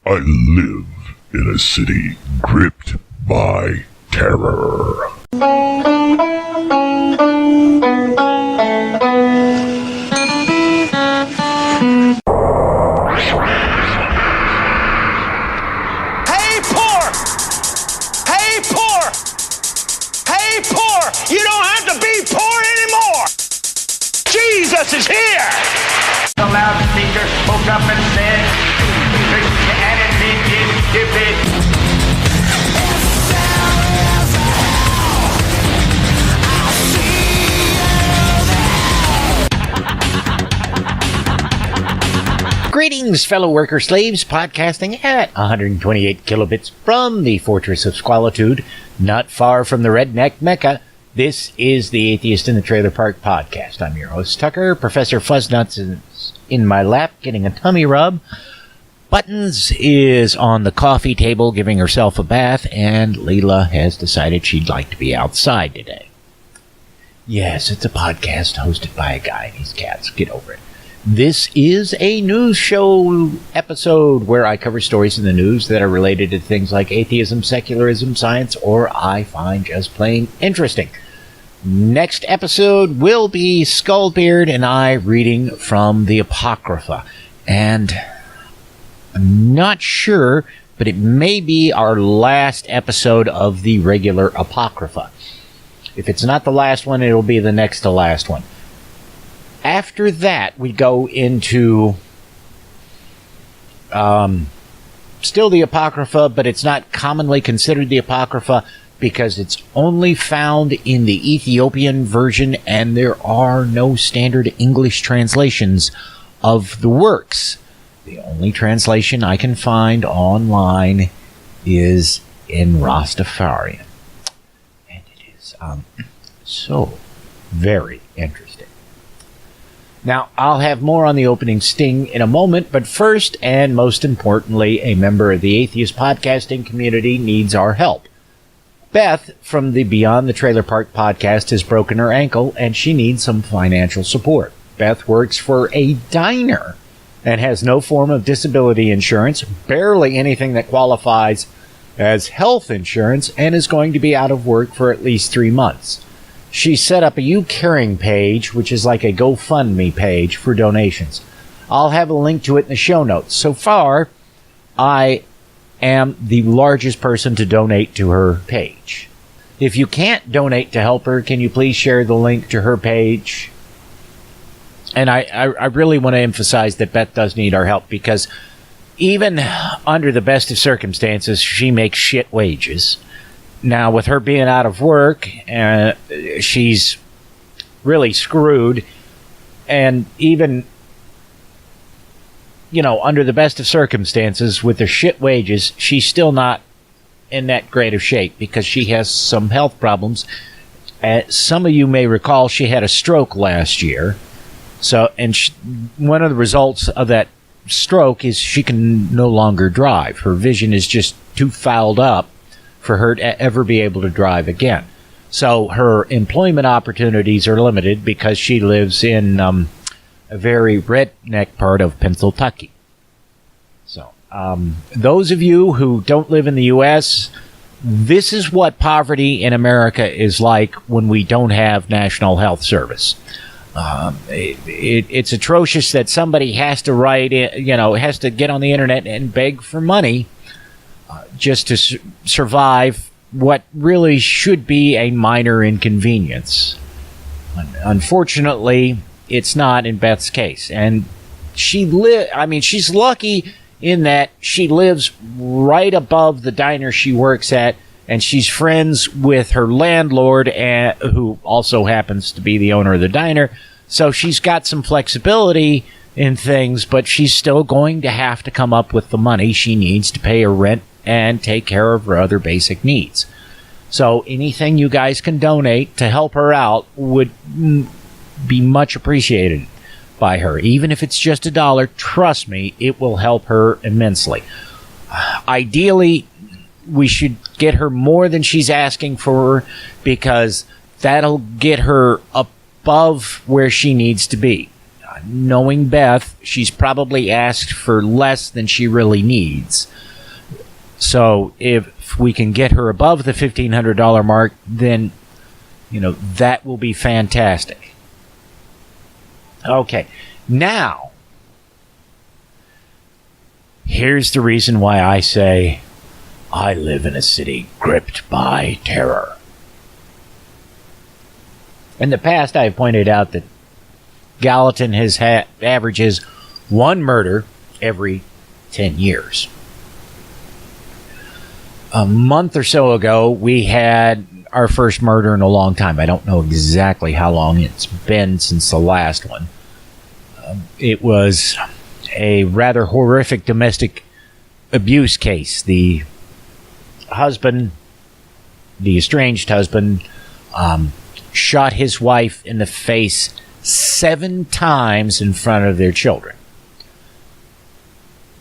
I live in a city gripped by terror. You don't have to be poor anymore. Jesus is here. The loudspeaker spoke up and said, Christianity is stupid. Greetings, fellow worker slaves, podcasting at 128 kilobits from the Fortress of Squalitude, not far from the redneck Mecca. This is the Atheist in the Trailer Park podcast. I'm your host, Tucker. Professor Fuzznuts is in my lap getting a tummy rub. Buttons is on the coffee table giving herself a bath, and Leela has decided she'd like to be outside today. Yes, it's a podcast hosted by a guy and his cats. Get over it. This is a news show episode where I cover stories in the news that are related to things like atheism, secularism, science, or I find just plain interesting. Next episode will be Skullbeard and I reading from the Apocrypha. And I'm not sure, but it may be our last episode of the regular Apocrypha. If it's not the last one, it'll be the next to last one. After that, we go into still the Apocrypha, but it's not commonly considered the Apocrypha because it's only found in the Ethiopian version, and there are no standard English translations of the works. The only translation I can find online is in Rastafarian. And it is so very interesting. Now, I'll have more on the opening sting in a moment, but first, and most importantly, a member of the atheist podcasting community needs our help. Beth, from the Beyond the Trailer Park podcast, has broken her ankle, and she needs some financial support. Beth works for a diner and has no form of disability insurance, barely anything that qualifies as health insurance, and is going to be out of work for at least 3 months. She set up a You Caring page, which is like a GoFundMe page for donations. I'll have a link to it in the show notes. So far, I am the largest person to donate to her page. If you can't donate to help her, can you please share the link to her page? And I really want to emphasize that Beth does need our help, because even under the best of circumstances, she makes shit wages. Now, with her being out of work, she's really screwed. And even, under the best of circumstances, with her shit wages, she's still not in that great of shape because she has some health problems. Some of you may recall she had a stroke last year. One of the results of that stroke is she can no longer drive. Her vision is just too fouled up for her to ever be able to drive again. So her employment opportunities are limited because she lives in a very redneck part of Pennsylvania. So those of you who don't live in the U.S., this is what poverty in America is like when we don't have national health service. It's atrocious that somebody has to has to get on the internet and beg for money just to survive what really should be a minor inconvenience. Unfortunately, it's not in Beth's case. And she's lucky in that she lives right above the diner she works at, and she's friends with her landlord, who also happens to be the owner of the diner. So she's got some flexibility in things, but she's still going to have to come up with the money she needs to pay her rent and take care of her other basic needs. So anything you guys can donate to help her out would be much appreciated by her. Even if it's just $1, trust me, it will help her immensely. Ideally, we should get her more than she's asking for, because that'll get her above where she needs to be. knowing Beth, she's probably asked for less than she really needs. So if we can get her above the $1,500 mark, then, that will be fantastic. Okay, now, here's the reason why I say I live in a city gripped by terror. In the past, I have pointed out that Gallatin averages one murder every 10 years. A month or so ago, we had our first murder in a long time. I don't know exactly how long it's been since the last one. It was a rather horrific domestic abuse case. The husband, the estranged husband, shot his wife in the face 7 times in front of their children.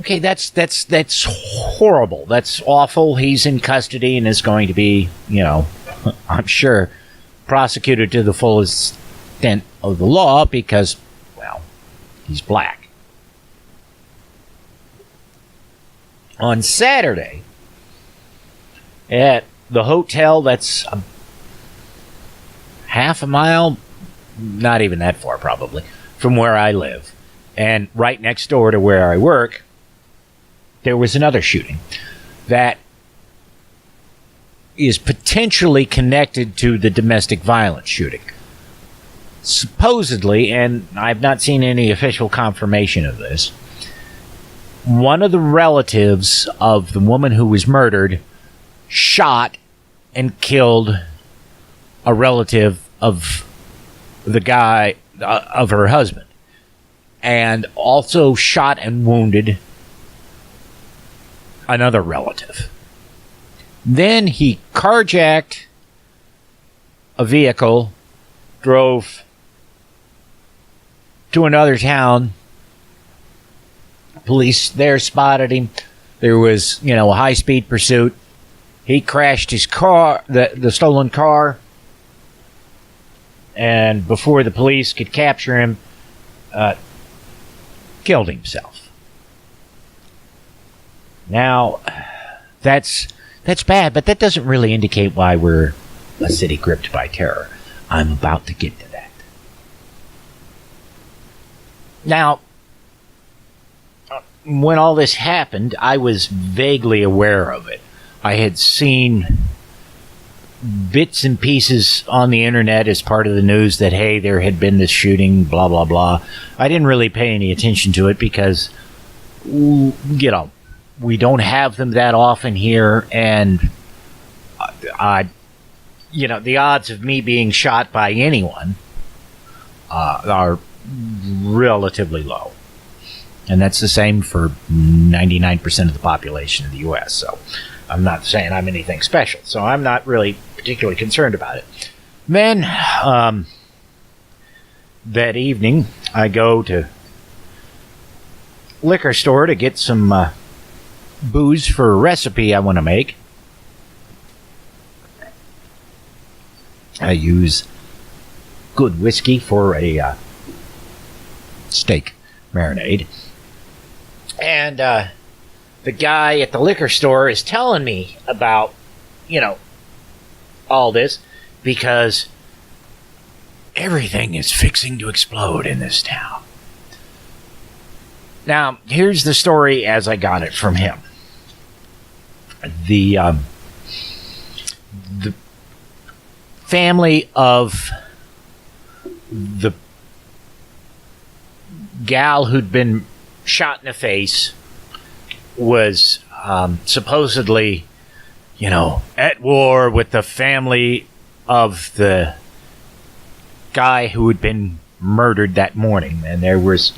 Okay, that's horrible. That's awful. He's in custody and is going to be, I'm sure, prosecuted to the fullest extent of the law because, well, he's black. On Saturday, at the hotel that's half a mile, not even that far probably, from where I live, and right next door to where I work, there was another shooting that is potentially connected to the domestic violence shooting. Supposedly, and I've not seen any official confirmation of this, one of the relatives of the woman who was murdered shot and killed a relative of the guy, of her husband, and also shot and wounded another relative. Then he carjacked a vehicle, drove to another town. Police there spotted him. There was, a high-speed pursuit. He crashed his car, the stolen car, and before the police could capture him, killed himself. Now, that's bad, but that doesn't really indicate why we're a city gripped by terror. I'm about to get to that. Now, when all this happened, I was vaguely aware of it. I had seen bits and pieces on the internet as part of the news that, hey, there had been this shooting, blah, blah, blah. I didn't really pay any attention to it because, we don't have them that often here, and the odds of me being shot by anyone are relatively low. And that's the same for 99% of the population in the U.S., so I'm not saying I'm anything special, so I'm not really particularly concerned about it. Then, that evening, I go to liquor store to get some booze for a recipe I want to make. I use good whiskey for a steak marinade. And the guy at the liquor store is telling me about, all this because everything is fixing to explode in this town. Now, here's the story as I got it from him. The family of the gal who'd been shot in the face was supposedly, at war with the family of the guy who had been murdered that morning. And there was,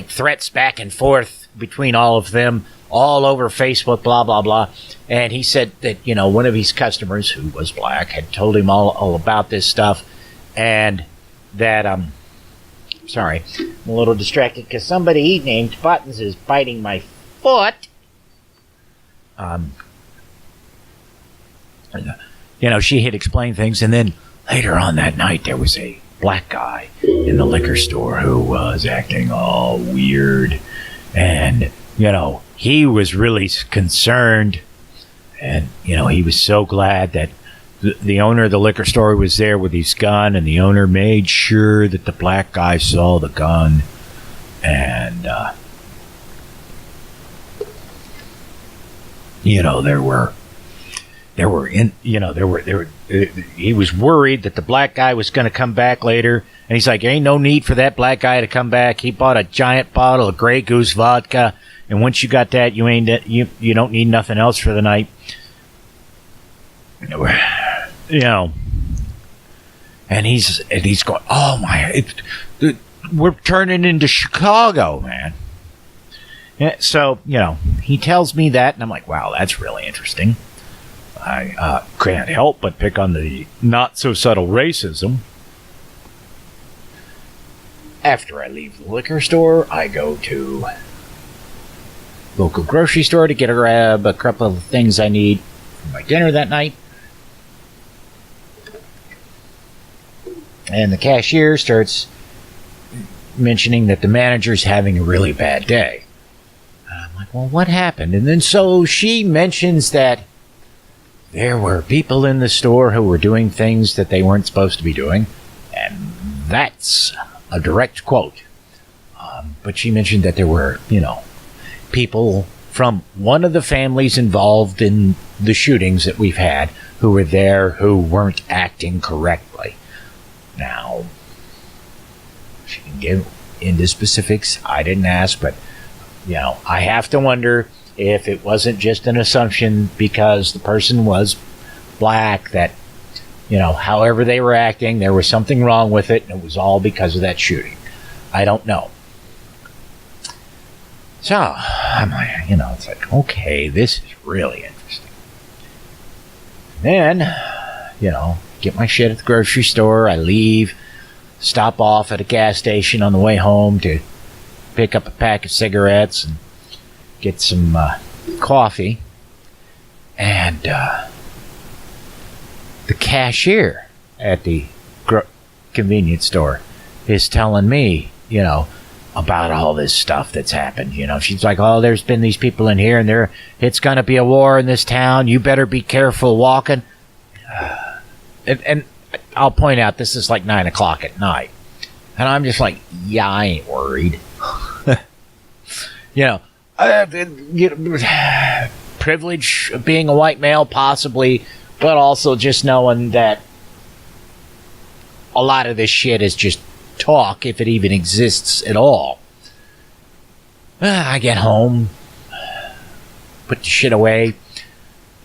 threats back and forth between all of them, all over Facebook, blah, blah, blah. And he said that, one of his customers, who was black, had told him all about this stuff. And that, sorry, I'm a little distracted because somebody named Buttons is biting my foot. She had explained things, and then later on that night there was a black guy in the liquor store who was acting all weird. And, he was really concerned. And, he was so glad that the owner of the liquor store was there with his gun, and the owner made sure that the black guy saw the gun. And, he was worried that the black guy was going to come back later. And he's like, ain't no need for that black guy to come back. He bought a giant bottle of Grey Goose vodka. And once you got that, you don't need nothing else for the night. And he's going, oh my, we're turning into Chicago, man. Yeah, so, he tells me that, and I'm like, wow, that's really interesting. I can't help but pick on the not-so-subtle racism. After I leave the liquor store, I go to local grocery store to grab a couple of things I need for my dinner that night. And the cashier starts mentioning that the manager's having a really bad day. And I'm like, well, what happened? And then so she mentions that there were people in the store who were doing things that they weren't supposed to be doing. And that's a direct quote. But she mentioned that there were, people from one of the families involved in the shootings that we've had who were there who weren't acting correctly. Now, she can get into specifics. I didn't ask, but, I have to wonder if it wasn't just an assumption because the person was black that, however they were acting, there was something wrong with it, and it was all because of that shooting. I don't know. So, I'm like, it's like, okay, this is really interesting. Then, get my shit at the grocery store. I leave, stop off at a gas station on the way home to pick up a pack of cigarettes and get some coffee. And the cashier at the convenience store is telling me, about all this stuff that's happened. She's like, oh, there's been these people in here, and it's going to be a war in this town. You better be careful walking. And I'll point out, this is like 9 o'clock at night. And I'm just like, yeah, I ain't worried. Privilege of being a white male, possibly, but also just knowing that a lot of this shit is just talk, if it even exists at all. I get home, put the shit away,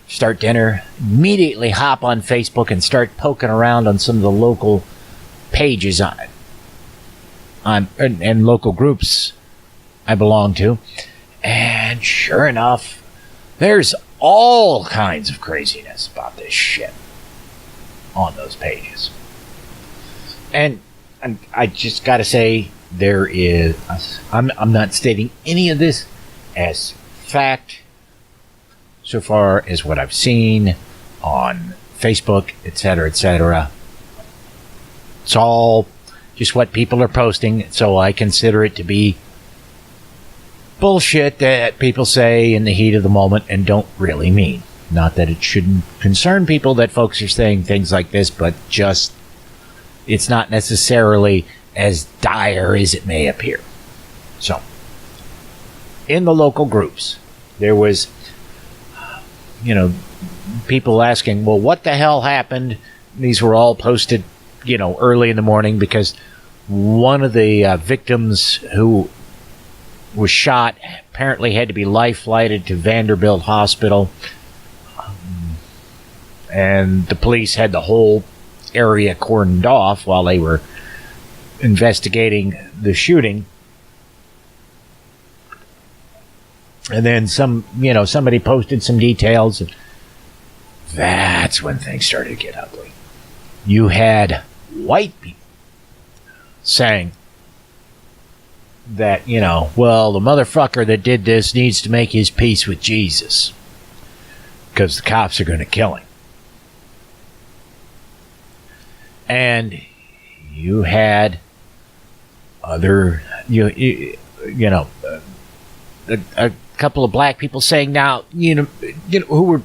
start dinner, immediately hop on Facebook and start poking around on some of the local pages and local groups I belong to. And sure enough, there's all kinds of craziness about this shit on those pages. And I just gotta say, there is, I'm not stating any of this as fact so far as what I've seen on Facebook, etc., etc. It's all just what people are posting, so I consider it to be bullshit that people say in the heat of the moment and don't really mean. Not that it shouldn't concern people that folks are saying things like this, but just it's not necessarily as dire as it may appear. So, in the local groups, there was, people asking, well, what the hell happened? These were all posted, early in the morning because one of the victims who was shot apparently had to be life-flighted to Vanderbilt Hospital. And the police had the whole area cordoned off while they were investigating the shooting. And then somebody posted some details, and that's when things started to get ugly. You had white people saying that, well, the motherfucker that did this needs to make his peace with Jesus because the cops are going to kill him. And you had other, a couple of black people saying now, who were,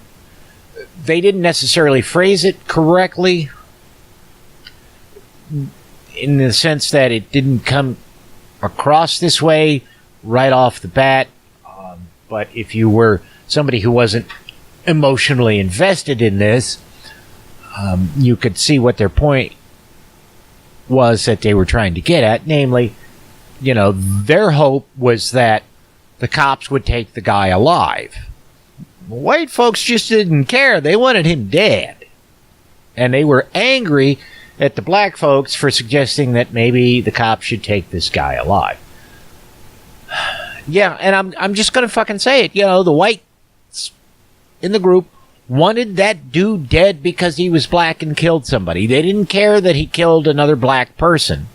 they didn't necessarily phrase it correctly in the sense that it didn't come across this way right off the bat. But if you were somebody who wasn't emotionally invested in this, you could see what their point was that they were trying to get at. Namely, their hope was that the cops would take the guy alive. White folks just didn't care. They wanted him dead. And they were angry at the black folks for suggesting that maybe the cops should take this guy alive. Yeah, and I'm just going to fucking say it. The whites in the group wanted that dude dead because he was black and killed somebody. They didn't care that he killed another black person.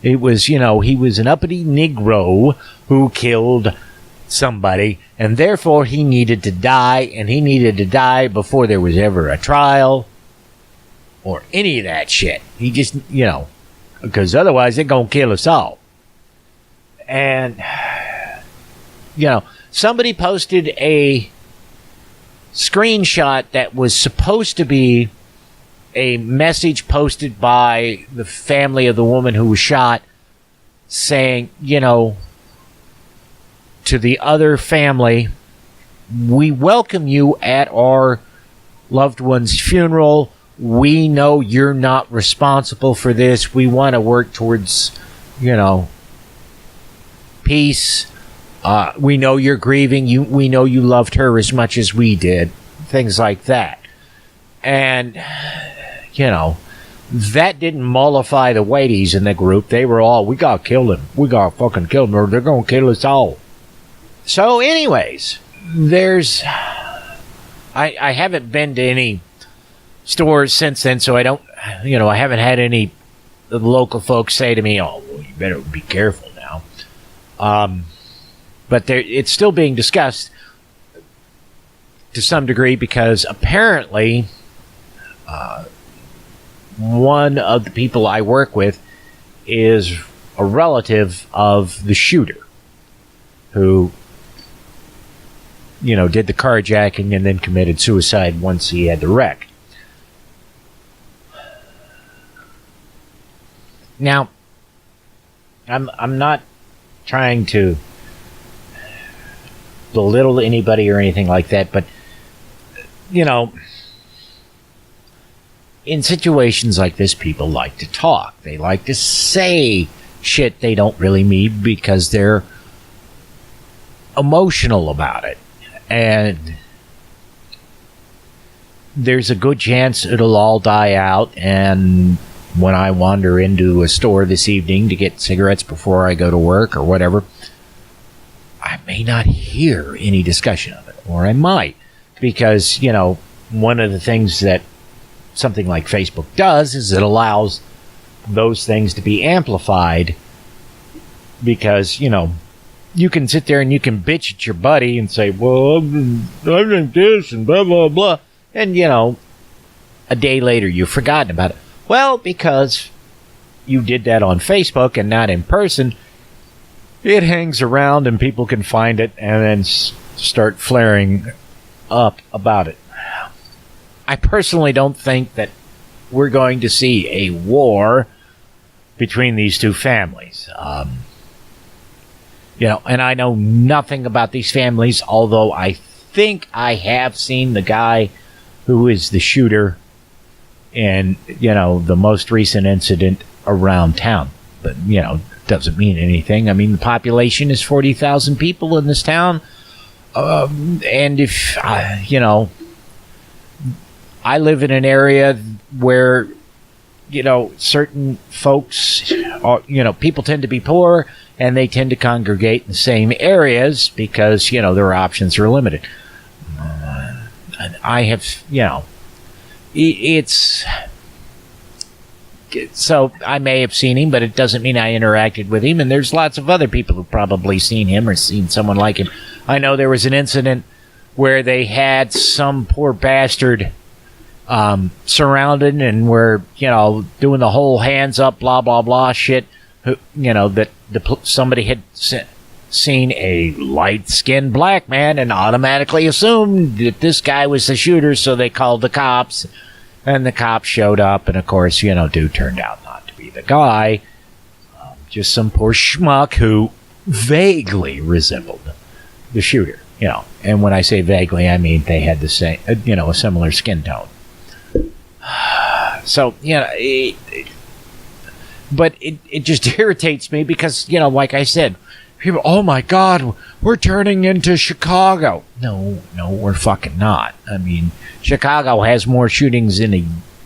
It was, he was an uppity Negro who killed somebody, and therefore he needed to die, and he needed to die before there was ever a trial or any of that shit. He just, because otherwise they're going to kill us all. And, somebody posted a screenshot that was supposed to be a message posted by the family of the woman who was shot saying, to the other family, we welcome you at our loved one's funeral. We know you're not responsible for this. We want to work towards, peace. We know you're grieving. We know you loved her as much as we did. Things like that. And, that didn't mollify the whiteys in the group. They were all, we gotta kill him. We gotta fucking kill him or they're gonna kill us all. So anyways, I haven't been to any stores since then, so I don't, I haven't had any of the local folks say to me, oh, well, you better be careful now. But it's still being discussed to some degree because apparently one of the people I work with is a relative of the shooter who, did the carjacking and then committed suicide once he had the wreck. Now, I'm not trying to belittle anybody or anything like that, but in situations like this, people like to talk. They like to say shit they don't really mean because they're emotional about it. And there's a good chance it'll all die out. And when I wander into a store this evening to get cigarettes before I go to work or whatever, I may not hear any discussion of it, or I might, because, one of the things that something like Facebook does is it allows those things to be amplified because, you can sit there and you can bitch at your buddy and say, well, I think this and blah, blah, blah. And, a day later you've forgotten about it. Well, because you did that on Facebook and not in person, it hangs around and people can find it and then start flaring up about it. I personally don't think that we're going to see a war between these two families. And I know nothing about these families, although I think I have seen the guy who is the shooter in, the most recent incident around town. But, doesn't mean anything. I mean, the population is 40,000 people in this town. And if, I live in an area where, certain folks, are, people tend to be poor and they tend to congregate in the same areas because, their options are limited. I have, it's... So I may have seen him, but it doesn't mean I interacted with him. And there's lots of other people who've probably seen him or seen someone like him. I know there was an incident where they had some poor bastard surrounded, and we're, doing the whole hands up, blah, blah, blah shit. That somebody had seen a light-skinned black man and automatically assumed that this guy was the shooter, so they called the cops, and the cops showed up, and of course, dude turned out not to be the guy, just some poor schmuck who vaguely resembled the shooter, and when I say vaguely, I mean they had the same, a similar skin tone. So, but it just irritates me because, like I said, people, oh my God, we're turning into Chicago. No, we're fucking not. I mean, Chicago has more shootings in a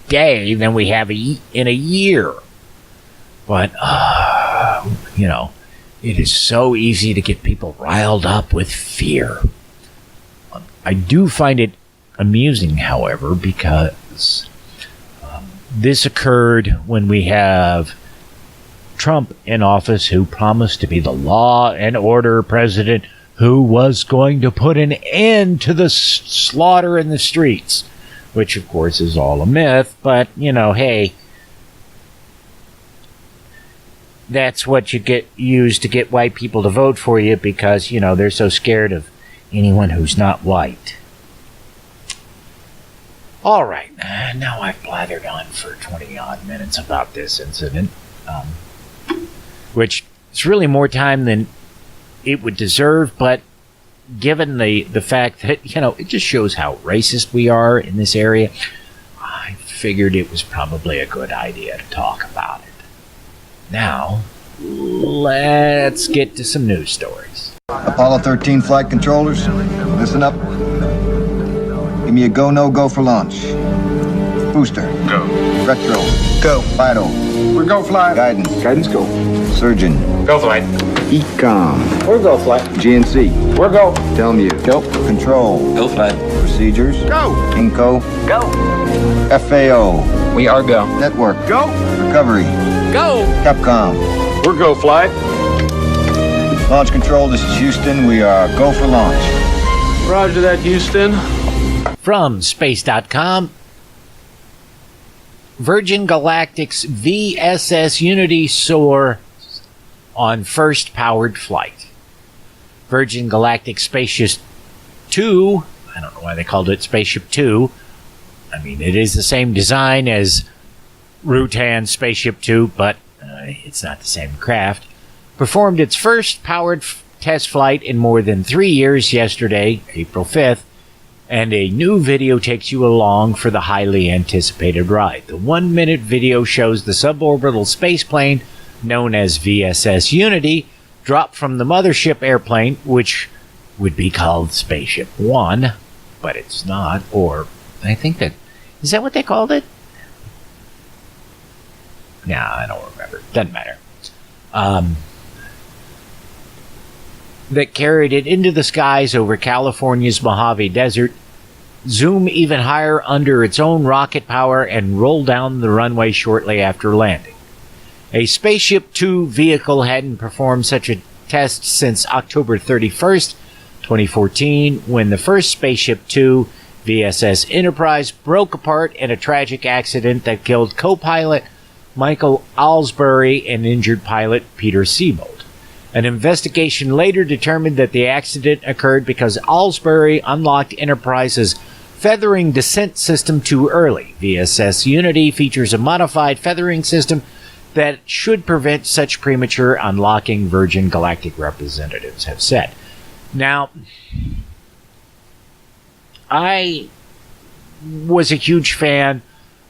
day than we have in a year. But, it is so easy to get people riled up with fear. I do find it amusing, however, because this occurred when we have Trump in office, who promised to be the law and order president who was going to put an end to the slaughter in the streets, which of course is all a myth, but hey, that's what you use to get white people to vote for you because they're so scared of anyone who's not white. All right, now I've blathered on for 20 odd minutes about this incident, which is really more time than it would deserve, but given the fact that, it just shows how racist we are in this area, I figured it was probably a good idea to talk about it. Now, let's get to some news stories. Apollo 13 flight controllers, listen up. Give me a go, no go for launch. Booster. Go. Retro. Go. Vital. We're go flight. Guidance. Guidance go. Surgeon. Go flight. Ecom. We're go flight. GNC. We're go. Telmute. Go. Control. Go flight. Procedures. Go. Inco. Go. FAO. We are go. Network. Go. Recovery. Go. Capcom. We're go flight. Launch control, this is Houston. We are go for launch. Roger that, Houston. From space.com, Virgin Galactic's VSS Unity soar on first powered flight. Virgin Galactic Spaceship 2, I don't know why they called it Spaceship 2. I mean, it is the same design as Rutan Spaceship 2, but it's not the same craft. Performed its first powered test flight in more than 3 years yesterday, April 5th, and a new video takes you along for the highly anticipated ride. The 1-minute video shows the suborbital spaceplane, known as VSS Unity, drop from the mothership airplane, which would be called Spaceship 1, but it's not, or I think that... Is that what they called it? Nah, I don't remember. Doesn't matter. That carried it into the skies over California's Mojave Desert, zoom even higher under its own rocket power, and roll down the runway shortly after landing. A Spaceship 2 vehicle hadn't performed such a test since October 31st, 2014, when the first Spaceship 2 VSS Enterprise broke apart in a tragic accident that killed co-pilot Michael Alsbury and injured pilot Peter Siebold. An investigation later determined that the accident occurred because Alsbury unlocked Enterprise's feathering descent system too early. VSS Unity features a modified feathering system that should prevent such premature unlocking, Virgin Galactic representatives have said. Now, I was a huge fan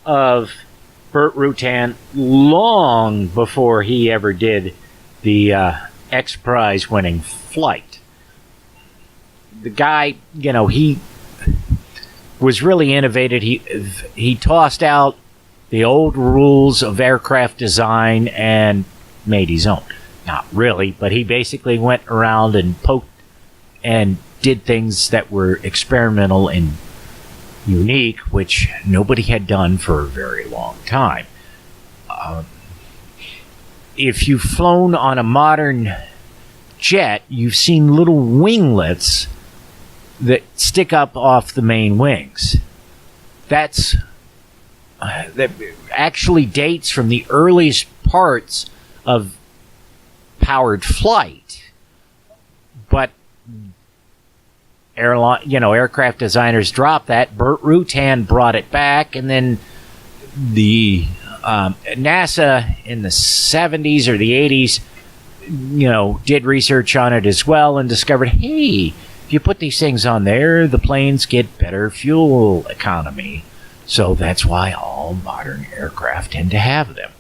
of Burt Rutan long before he ever did the X Prize winning flight. The guy, he was really innovative. He tossed out the old rules of aircraft design and made his own. Not really, but he basically went around and poked and did things that were experimental and unique, which nobody had done for a very long time. If you've flown on a modern jet, you've seen little winglets that stick up off the main wings. That's that actually dates from the earliest parts of powered flight. But aircraft designers dropped that. Burt Rutan brought it back, and then the NASA in the 70s or the 80s, did research on it as well and discovered, hey, if you put these things on there, the planes get better fuel economy. So that's why all modern aircraft tend to have them.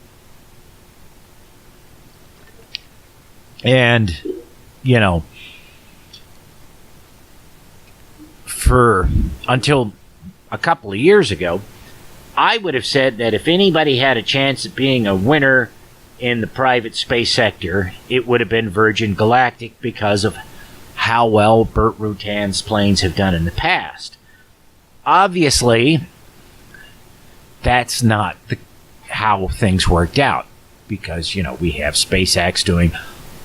And, until a couple of years ago, I would have said that if anybody had a chance at being a winner in the private space sector, it would have been Virgin Galactic because of how well Burt Rutan's planes have done in the past. Obviously, that's not how things worked out because, we have SpaceX doing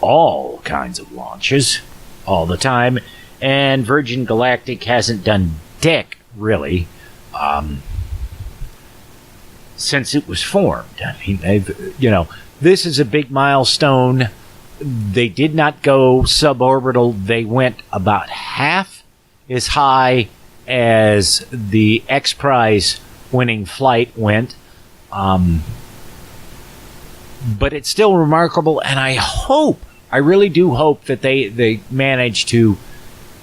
all kinds of launches all the time, and Virgin Galactic hasn't done dick, really, since it was formed. I mean, this is a big milestone. They did not go suborbital. They went about half as high as the X Prize winning flight went. But it's still remarkable, and I really do hope that they manage to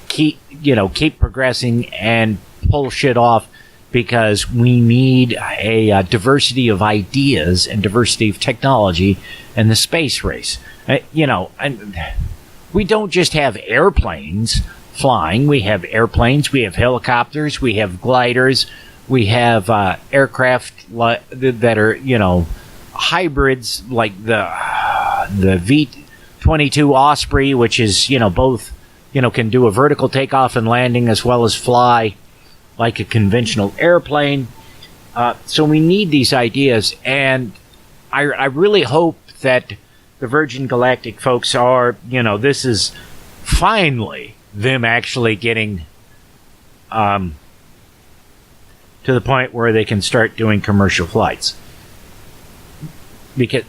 keep progressing and pull shit off, because we need a diversity of ideas and diversity of technology in the space race. And we don't just have airplanes flying. We have airplanes, we have helicopters, we have gliders, we have aircraft that are, hybrids, like the V-22 Osprey, which is, both, can do a vertical takeoff and landing as well as fly like a conventional airplane. So we need these ideas, and I really hope that the Virgin Galactic folks are, this is finally them actually getting to the point where they can start doing commercial flights. Because,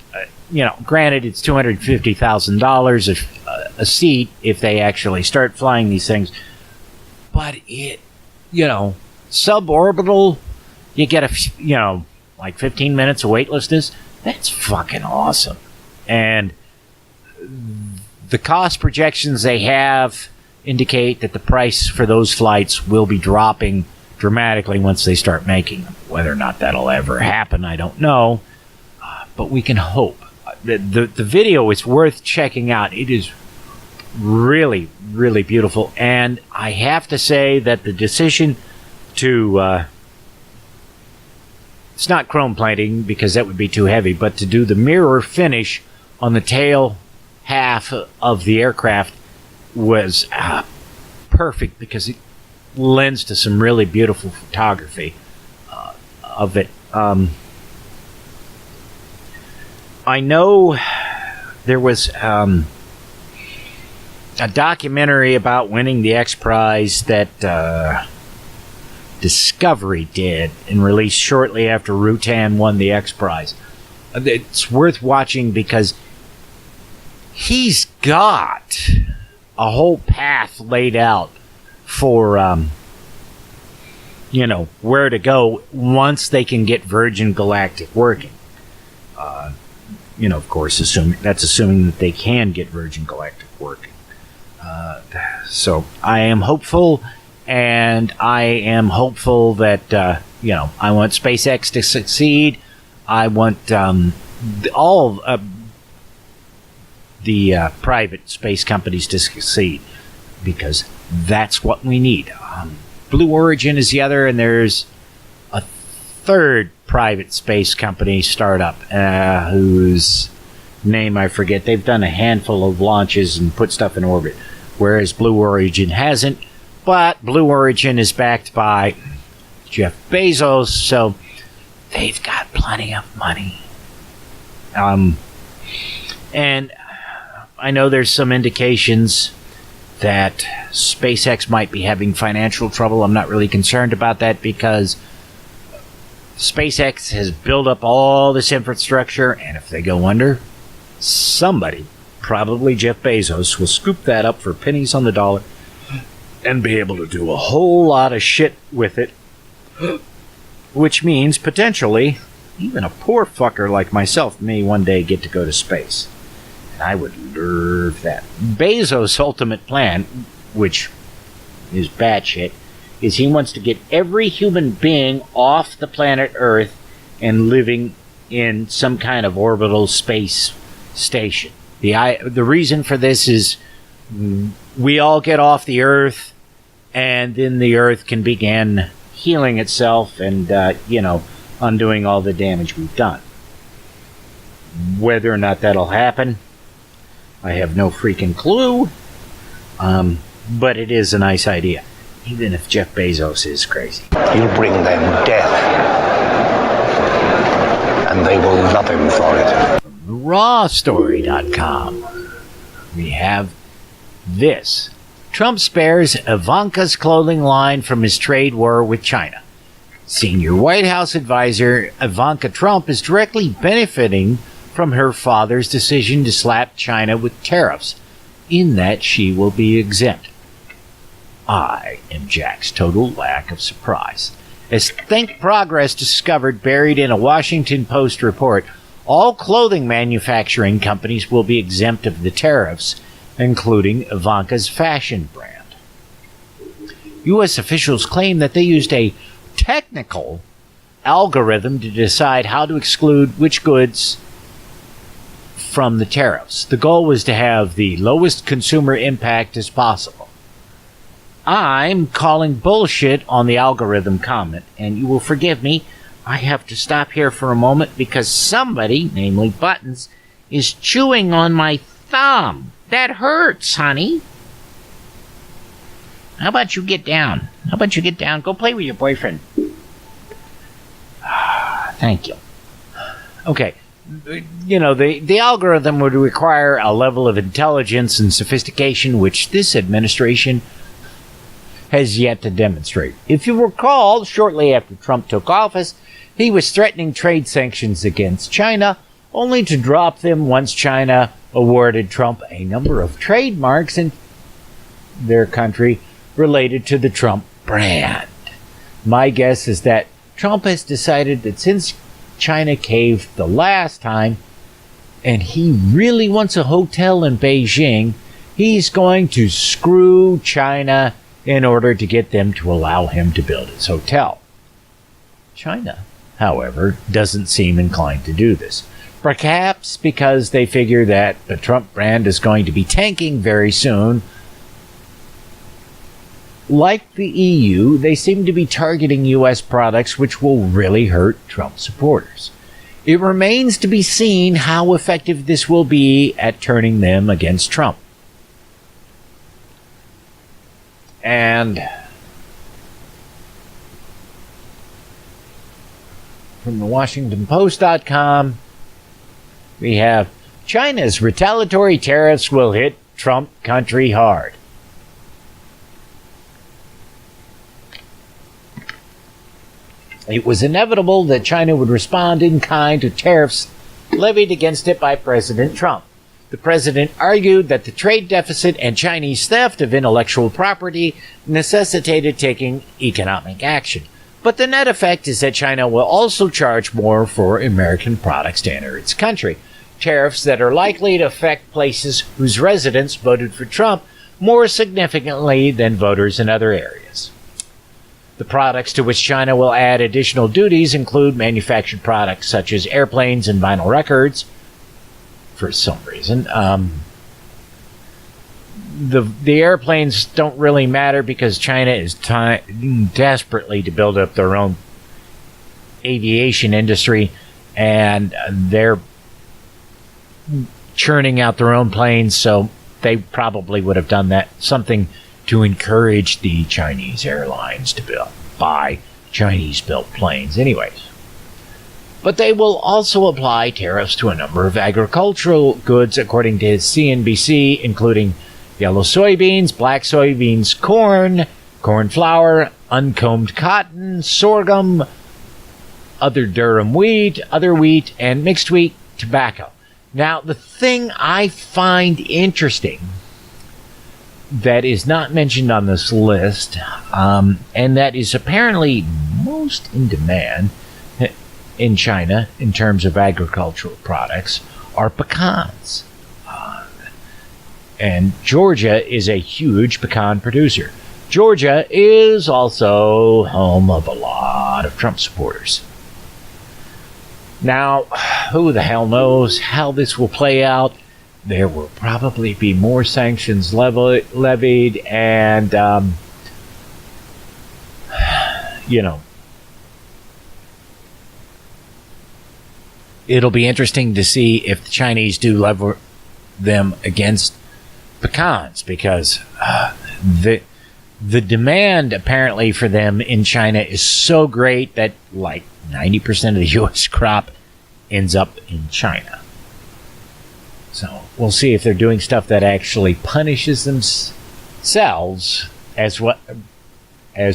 granted, it's $250,000 a seat if they actually start flying these things. But it, suborbital, you get like 15 minutes of weightlessness. That's fucking awesome. And the cost projections they have indicate that the price for those flights will be dropping dramatically once they start making them. Whether or not that'll ever happen, I don't know. But we can hope. The video is worth checking out. It is really, really beautiful. And I have to say that the decision to... it's not chrome plating, because that would be too heavy, but to do the mirror finish on the tail half of the aircraft was perfect, because it lends to some really beautiful photography of it. I know there was a documentary about winning the X Prize that Discovery did and released shortly after Rutan won the X Prize. It's worth watching because he's got a whole path laid out for where to go once they can get Virgin Galactic working. Of course, assuming that they can get Virgin Galactic working. So I am hopeful, and I am hopeful that, I want SpaceX to succeed. I want all the private space companies to succeed, because that's what we need. Blue Origin is the other, and there's a third private space company startup whose name I forget. They've done a handful of launches and put stuff in orbit, whereas Blue Origin hasn't. But Blue Origin is backed by Jeff Bezos, so they've got plenty of money. And I know there's some indications that SpaceX might be having financial trouble. I'm not really concerned about that, because SpaceX has built up all this infrastructure, and if they go under, somebody, probably Jeff Bezos, will scoop that up for pennies on the dollar and be able to do a whole lot of shit with it, which means potentially even a poor fucker like myself may one day get to go to space. And I would love that. Bezos' ultimate plan, which is batshit, is he wants to get every human being off the planet Earth and living in some kind of orbital space station. The reason for this is we all get off the Earth, and then the Earth can begin healing itself and, undoing all the damage we've done. Whether or not that'll happen, I have no freaking clue. But it is a nice idea, even if Jeff Bezos is crazy. He'll bring them death, and they will love him for it. RawStory.com. We have this. Trump spares Ivanka's clothing line from his trade war with China. Senior White House advisor Ivanka Trump is directly benefiting from her father's decision to slap China with tariffs, in that she will be exempt. I am Jack's total lack of surprise. As Think Progress discovered buried in a Washington Post report, all clothing manufacturing companies will be exempt of the tariffs, including Ivanka's fashion brand. U.S. officials claim that they used a technical algorithm to decide how to exclude which goods from the tariffs. The goal was to have the lowest consumer impact as possible. I'm calling bullshit on the algorithm comment, and you will forgive me, I have to stop here for a moment because somebody, namely Buttons, is chewing on my thumb. That hurts, honey. How about you get down? Go play with your boyfriend. Thank you. Okay. The algorithm would require a level of intelligence and sophistication which this administration has yet to demonstrate. If you recall, shortly after Trump took office, he was threatening trade sanctions against China, only to drop them once China awarded Trump a number of trademarks in their country related to the Trump brand. My guess is that Trump has decided that since China caved the last time, and he really wants a hotel in Beijing, he's going to screw China in order to get them to allow him to build his hotel. China, however, doesn't seem inclined to do this. Perhaps because they figure that the Trump brand is going to be tanking very soon. Like the EU, they seem to be targeting U.S. products, which will really hurt Trump supporters. It remains to be seen how effective this will be at turning them against Trump. And from the WashingtonPost.com, we have China's retaliatory tariffs will hit Trump country hard. It was inevitable that China would respond in kind to tariffs levied against it by President Trump. The president argued that the trade deficit and Chinese theft of intellectual property necessitated taking economic action. But the net effect is that China will also charge more for American products to enter its country. Tariffs that are likely to affect places whose residents voted for Trump more significantly than voters in other areas. The products to which China will add additional duties include manufactured products such as airplanes and vinyl records. For some reason, the airplanes don't really matter because China is desperately to build up their own aviation industry, and they're churning out their own planes, so they probably would have done that, something to encourage the Chinese airlines to buy Chinese-built planes anyways. But they will also apply tariffs to a number of agricultural goods, according to CNBC, including yellow soybeans, black soybeans, corn flour, uncombed cotton, sorghum, other durum wheat, other wheat, and mixed wheat tobacco. Now, the thing I find interesting that is not mentioned on this list, and that is apparently most in demand in China in terms of agricultural products, are pecans. And Georgia is a huge pecan producer. Georgia is also home of a lot of Trump supporters. Now, who the hell knows how this will play out? There will probably be more sanctions levied, and, it'll be interesting to see if the Chinese do lever them against pecans, because the demand apparently for them in China is so great that like 90% of the U.S. crop ends up in China. So we'll see if they're doing stuff that actually punishes themselves as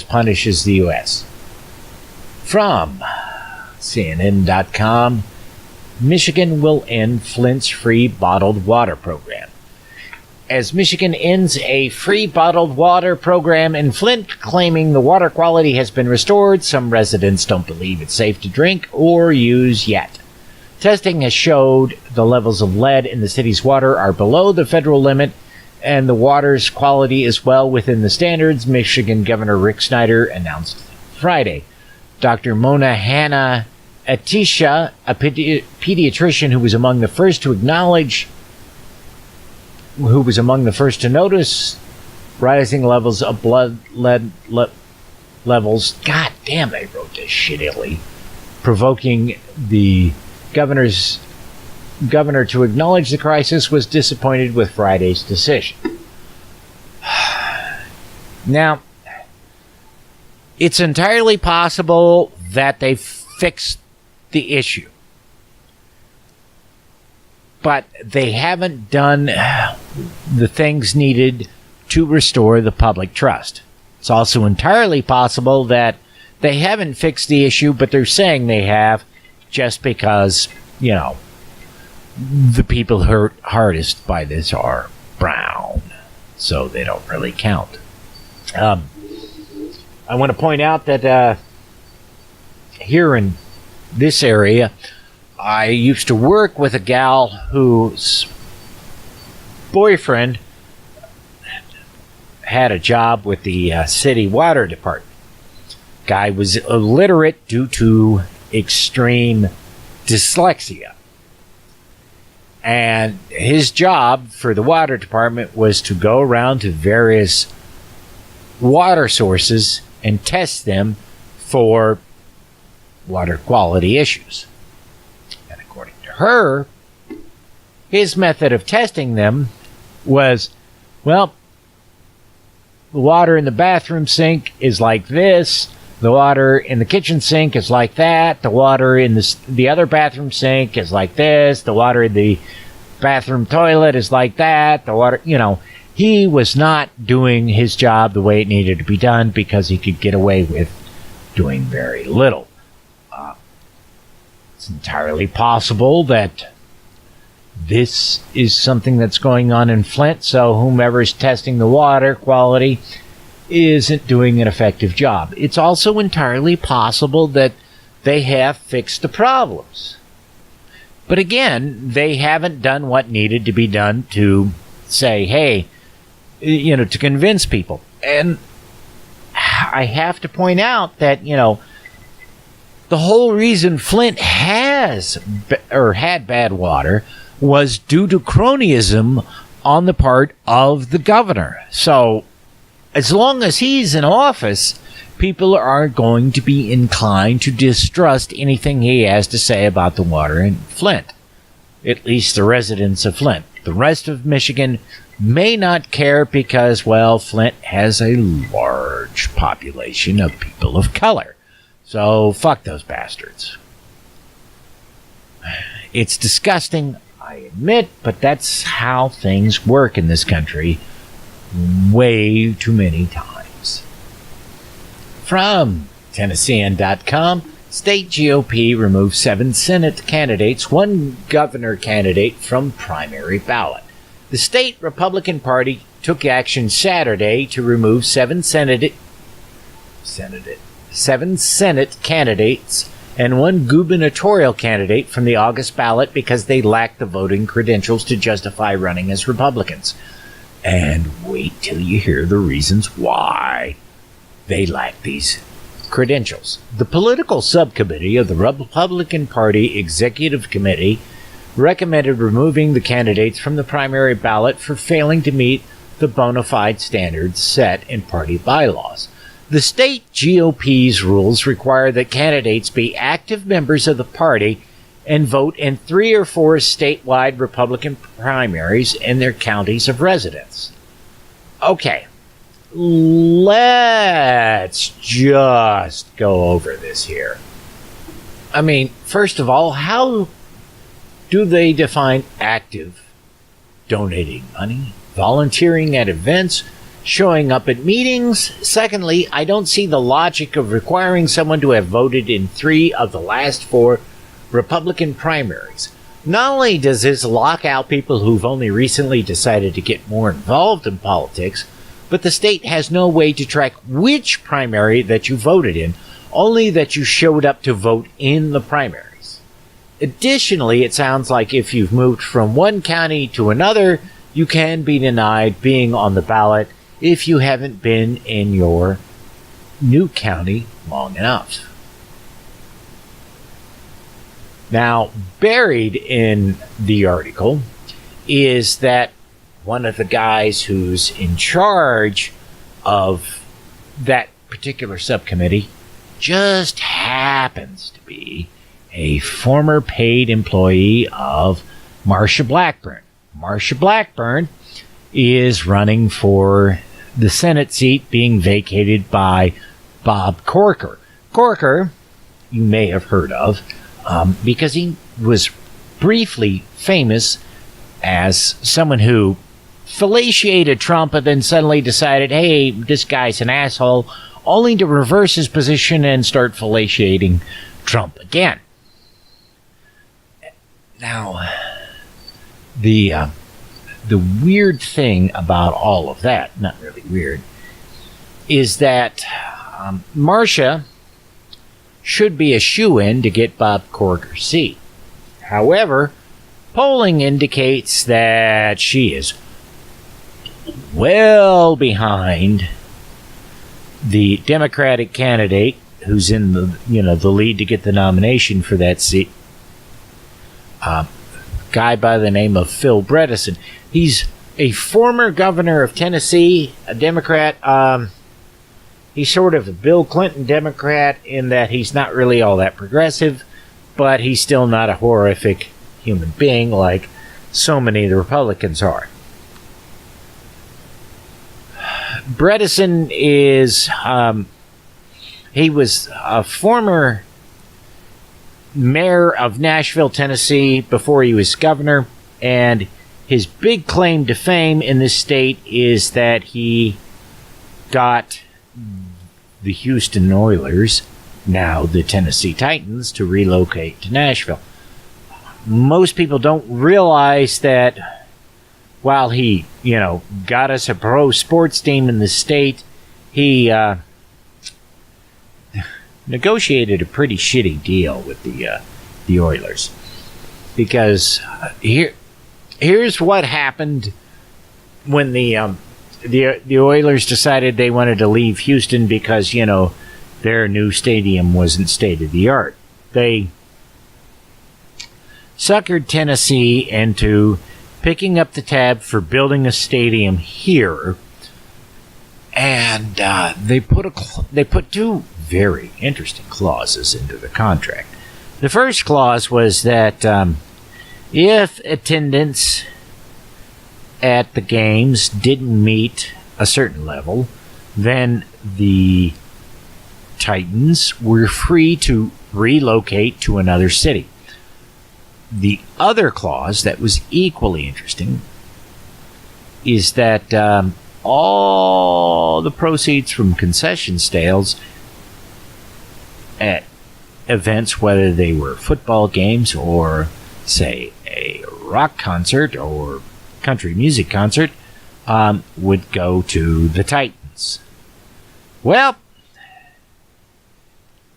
punishes the U.S. From CNN.com, Michigan will end Flint's free bottled water program. As Michigan ends a free bottled water program in Flint, claiming the water quality has been restored, some residents don't believe it's safe to drink or use yet. Testing has showed the levels of lead in the city's water are below the federal limit, and the water's quality is well within the standards, Michigan Governor Rick Snyder announced Friday. Dr. Mona Hanna Atisha, a pediatrician who was among the first to notice rising levels of lead levels. God damn, they wrote this shit illy. Provoking the governor to acknowledge the crisis, was disappointed with Friday's decision. Now, it's entirely possible that they fixed the issue, but they haven't done the things needed to restore the public trust. It's also entirely possible that they haven't fixed the issue, but they're saying they have just because, the people hurt hardest by this are brown, so they don't really count. I want to point out that here in this area, I used to work with a gal whose boyfriend had a job with the city water department. Guy was illiterate due to extreme dyslexia. And his job for the water department was to go around to various water sources and test them for water quality issues. And according to her, his method of testing them was, well, the water in the bathroom sink is like this, the water in the kitchen sink is like that, the water in the other bathroom sink is like this, the water in the bathroom toilet is like that, the water, he was not doing his job the way it needed to be done because he could get away with doing very little. It's entirely possible that this is something that's going on in Flint, so whomever's testing the water quality isn't doing an effective job. It's also entirely possible that they have fixed the problems. But again, they haven't done what needed to be done to say, hey, to convince people. And I have to point out that, the whole reason Flint had bad water was due to cronyism on the part of the governor. So as long as he's in office, people are going to be inclined to distrust anything he has to say about the water in Flint. At least the residents of Flint. The rest of Michigan may not care because, well, Flint has a large population of people of color. So fuck those bastards. It's disgusting, I admit, but that's how things work in this country way too many times. From Tennessean.com, State GOP removed 7 Senate candidates, 1 governor candidate from primary ballot. The state Republican Party took action Saturday to remove 7 Senate candidates and 1 gubernatorial candidate from the August ballot because they lacked the voting credentials to justify running as Republicans. And wait till you hear the reasons why they lack these credentials. The political subcommittee of the Republican Party Executive Committee recommended removing the candidates from the primary ballot for failing to meet the bona fide standards set in party bylaws. The state GOP's rules require that candidates be active members of the party and vote in 3 or 4 statewide Republican primaries in their counties of residence. Okay, let's just go over this here. I mean, first of all, how do they define active? Donating money, volunteering at events, showing up at meetings? Secondly, I don't see the logic of requiring someone to have voted in 3 of the last 4 Republican primaries. Not only does this lock out people who've only recently decided to get more involved in politics, but the state has no way to track which primary that you voted in, only that you showed up to vote in the primaries. Additionally, it sounds like if you've moved from one county to another, you can be denied being on the ballot if you haven't been in your new county long enough. Now, buried in the article is that one of the guys who's in charge of that particular subcommittee just happens to be a former paid employee of Marsha Blackburn. Marsha Blackburn is running for the Senate seat being vacated by Bob Corker. Corker, you may have heard of, because he was briefly famous as someone who fellatiated Trump and then suddenly decided, hey, this guy's an asshole, only to reverse his position and start fellatiating Trump again. Now, the weird thing about all of that, not really weird, is that Marsha should be a shoo-in to get Bob Corker's seat. However, polling indicates that she is well behind the Democratic candidate who's in the lead to get the nomination for that seat. Guy by the name of Phil Bredesen. He's a former governor of Tennessee, a Democrat. He's sort of a Bill Clinton Democrat in that he's not really all that progressive, but he's still not a horrific human being like so many of the Republicans are. Bredesen is, he was a former mayor of Nashville, Tennessee, before he was governor, and his big claim to fame in this state is that he got the Houston Oilers, now the Tennessee Titans, to relocate to Nashville. Most people don't realize that while he, got us a pro sports team in the state, he negotiated a pretty shitty deal with the Oilers. Because here's what happened when the Oilers decided they wanted to leave Houston because, their new stadium wasn't state-of-the-art. They suckered Tennessee into picking up the tab for building a stadium here, and they put 2 very interesting clauses into the contract. The first clause was that if attendance at the games didn't meet a certain level, then the Titans were free to relocate to another city. The other clause that was equally interesting is that all the proceeds from concession sales at events, whether they were football games or, say, a rock concert or country music concert, would go to the Titans. Well,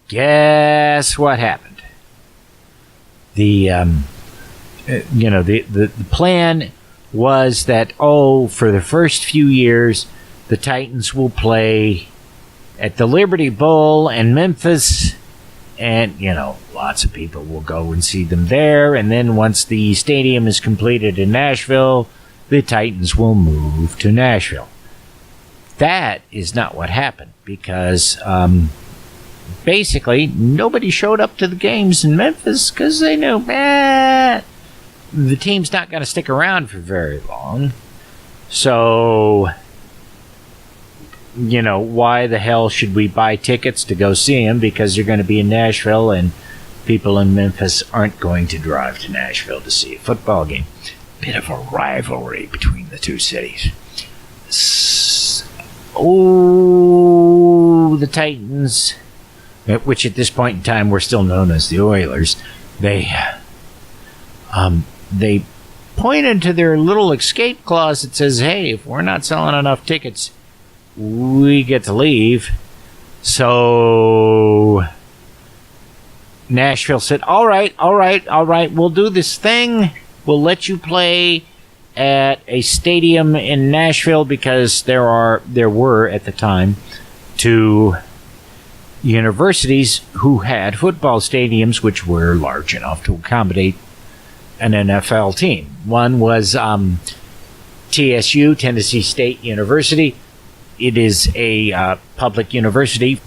guess what happened? The plan was that, for the first few years, the Titans will play at the Liberty Bowl in Memphis, and, lots of people will go and see them there, and then once the stadium is completed in Nashville, the Titans will move to Nashville. That is not what happened, because basically nobody showed up to the games in Memphis because they knew, the team's not going to stick around for very long. So, why the hell should we buy tickets to go see them? Because you're going to be in Nashville, and people in Memphis aren't going to drive to Nashville to see a football game. Bit of a rivalry between the two cities. The Titans, which at this point in time were still known as the Oilers, they pointed to their little escape clause that says, hey, if we're not selling enough tickets, we get to leave. So Nashville said, all right, we'll do this thing. We'll let you play at a stadium in Nashville, because there were at the time 2 universities who had football stadiums which were large enough to accommodate an NFL team. One was TSU, Tennessee State University. It is a public university.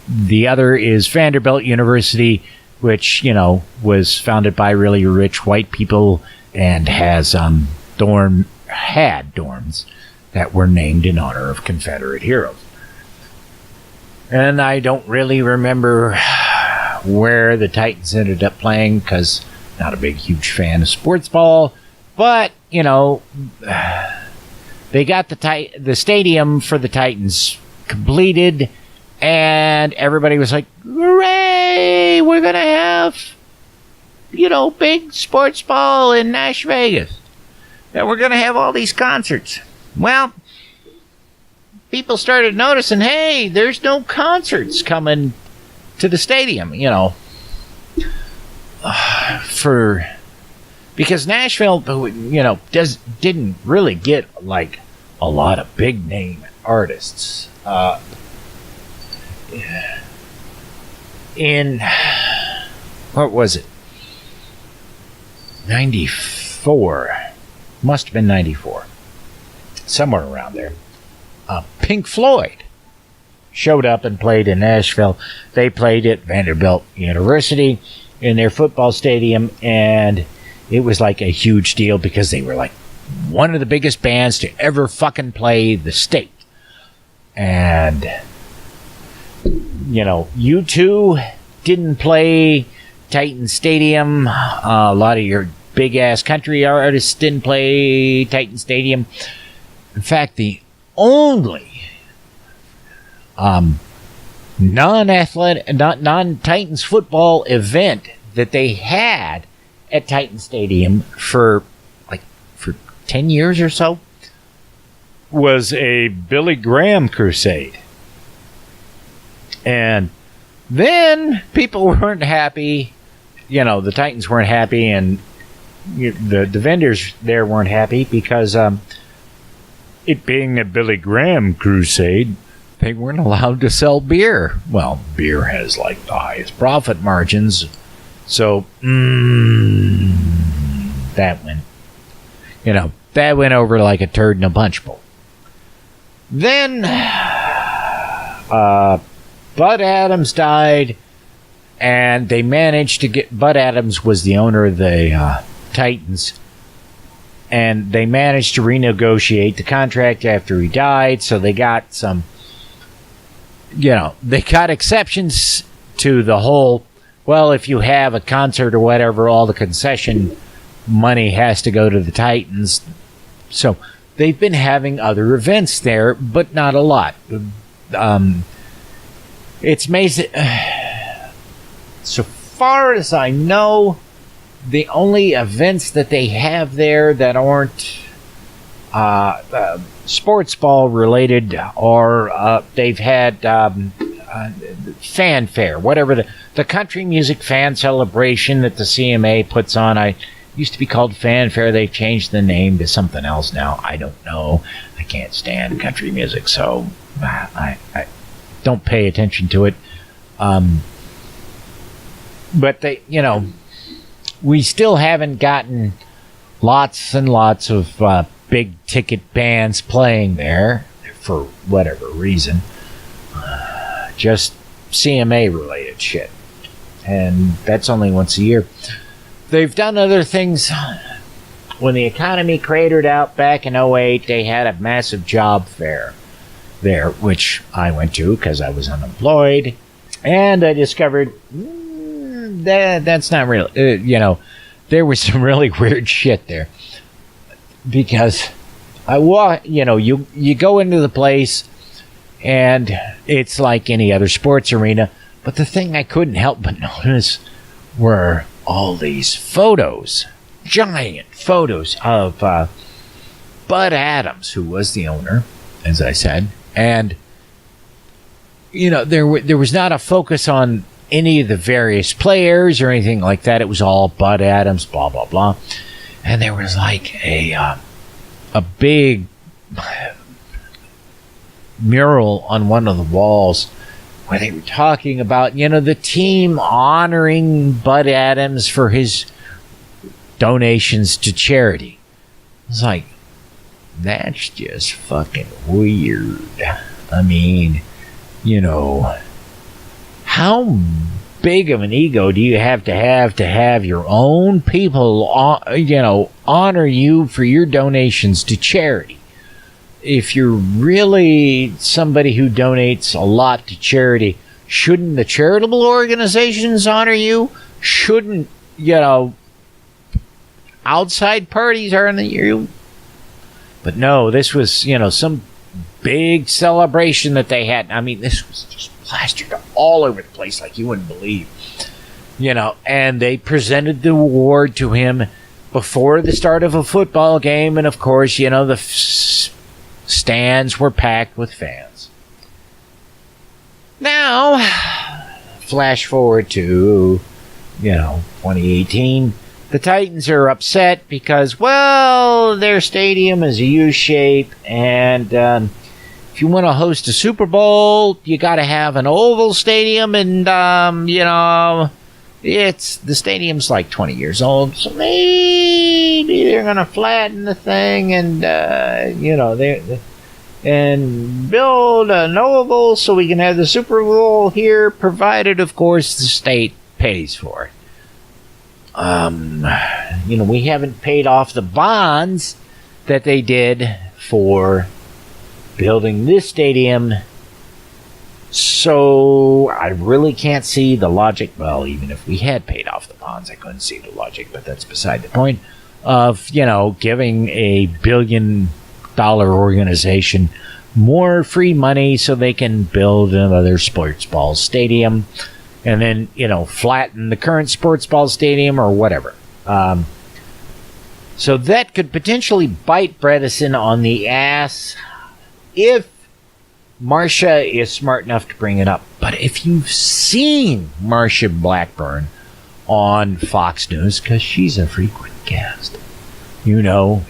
The other is Vanderbilt University, which, was founded by really rich white people and has dorms that were named in honor of Confederate heroes. And I don't really remember where the Titans ended up playing, because not a huge fan of sports ball, but they got the stadium for the Titans completed, and everybody was like, hooray, we're gonna have big sports ball in Nash Vegas, and we're gonna have all these concerts. Well, people started noticing, hey, there's no concerts coming to the stadium, because Nashville, didn't really get a lot of big name artists. In what was it? 94. Must have been 94. Somewhere around there. Pink Floyd showed up and played in Nashville. They played at Vanderbilt University in their football stadium, and it was a huge deal because they were one of the biggest bands to ever fucking play the state. And U2 didn't play Titan Stadium. A lot of your big ass country artists didn't play Titan Stadium. In fact, the only non-Titans football event that they had at Titan Stadium for 10 years or so was a Billy Graham crusade. And then people weren't happy. The Titans weren't happy, and the vendors there weren't happy because it being a Billy Graham crusade, they weren't allowed to sell beer. Well, beer has the highest profit margins. So that went over like a turd in a punch bowl. Then Bud Adams died, and they managed to get... Bud Adams was the owner of the Titans, and they managed to renegotiate the contract after he died, so they got some... they got exceptions to the whole, well, if you have a concert or whatever, all the concession money has to go to the Titans. So they've been having other events there, but not a lot. It's amazing. so far as I know, the only events that they have there that aren't sports ball related are they've had fanfare, whatever the country music fan celebration that the CMA puts on. I used to be called fanfare. They've changed the name to something else now. I don't know. I can't stand country music, so I don't pay attention to it. But they, we still haven't gotten lots and lots of big ticket bands playing there for whatever reason. Just CMA related shit. And that's only once a year. They've done other things. When the economy cratered out back in 2008, they had a massive job fair there, which I went to because I was unemployed. And I discovered that's not real. There was some really weird shit there. Because I walk, you go into the place and it's like any other sports arena. But the thing I couldn't help but notice were all these photos, giant photos of Bud Adams, who was the owner, as I said. And, there was not a focus on any of the various players or anything like that. It was all Bud Adams, blah, blah, blah. And there was like a big mural on one of the walls where they were talking about, the team honoring Bud Adams for his donations to charity. It's like, that's just fucking weird. I mean, how big of an ego do you have to have your own people, honor you for your donations to charity? If you're really somebody who donates a lot to charity, shouldn't the charitable organizations honor you? Shouldn't, outside parties honor you? But no, this was, some big celebration that they had. I mean, this was just plastered all over the place like you wouldn't believe. And they presented the award to him before the start of a football game. And of course, the stands were packed with fans. Now, flash forward to, 2018. The Titans are upset because, their stadium is a U-shape, and if you want to host a Super Bowl, you got to have an oval stadium, and, the stadium's like 20 years old, so maybe they're going to flatten the thing and, and build an oval so we can have the Super Bowl here, provided, of course, the state pays for it. We haven't paid off the bonds that they did for building this stadium, so I really can't see the logic. Well, even if we had paid off the bonds, I couldn't see the logic, but that's beside the point of, giving a $1 billion organization more free money so they can build another sports ball stadium and then, flatten the current sports ball stadium or whatever. So that could potentially bite Bredesen on the ass if Marcia is smart enough to bring it up. But if you've seen Marcia Blackburn on Fox News, because she's a frequent guest,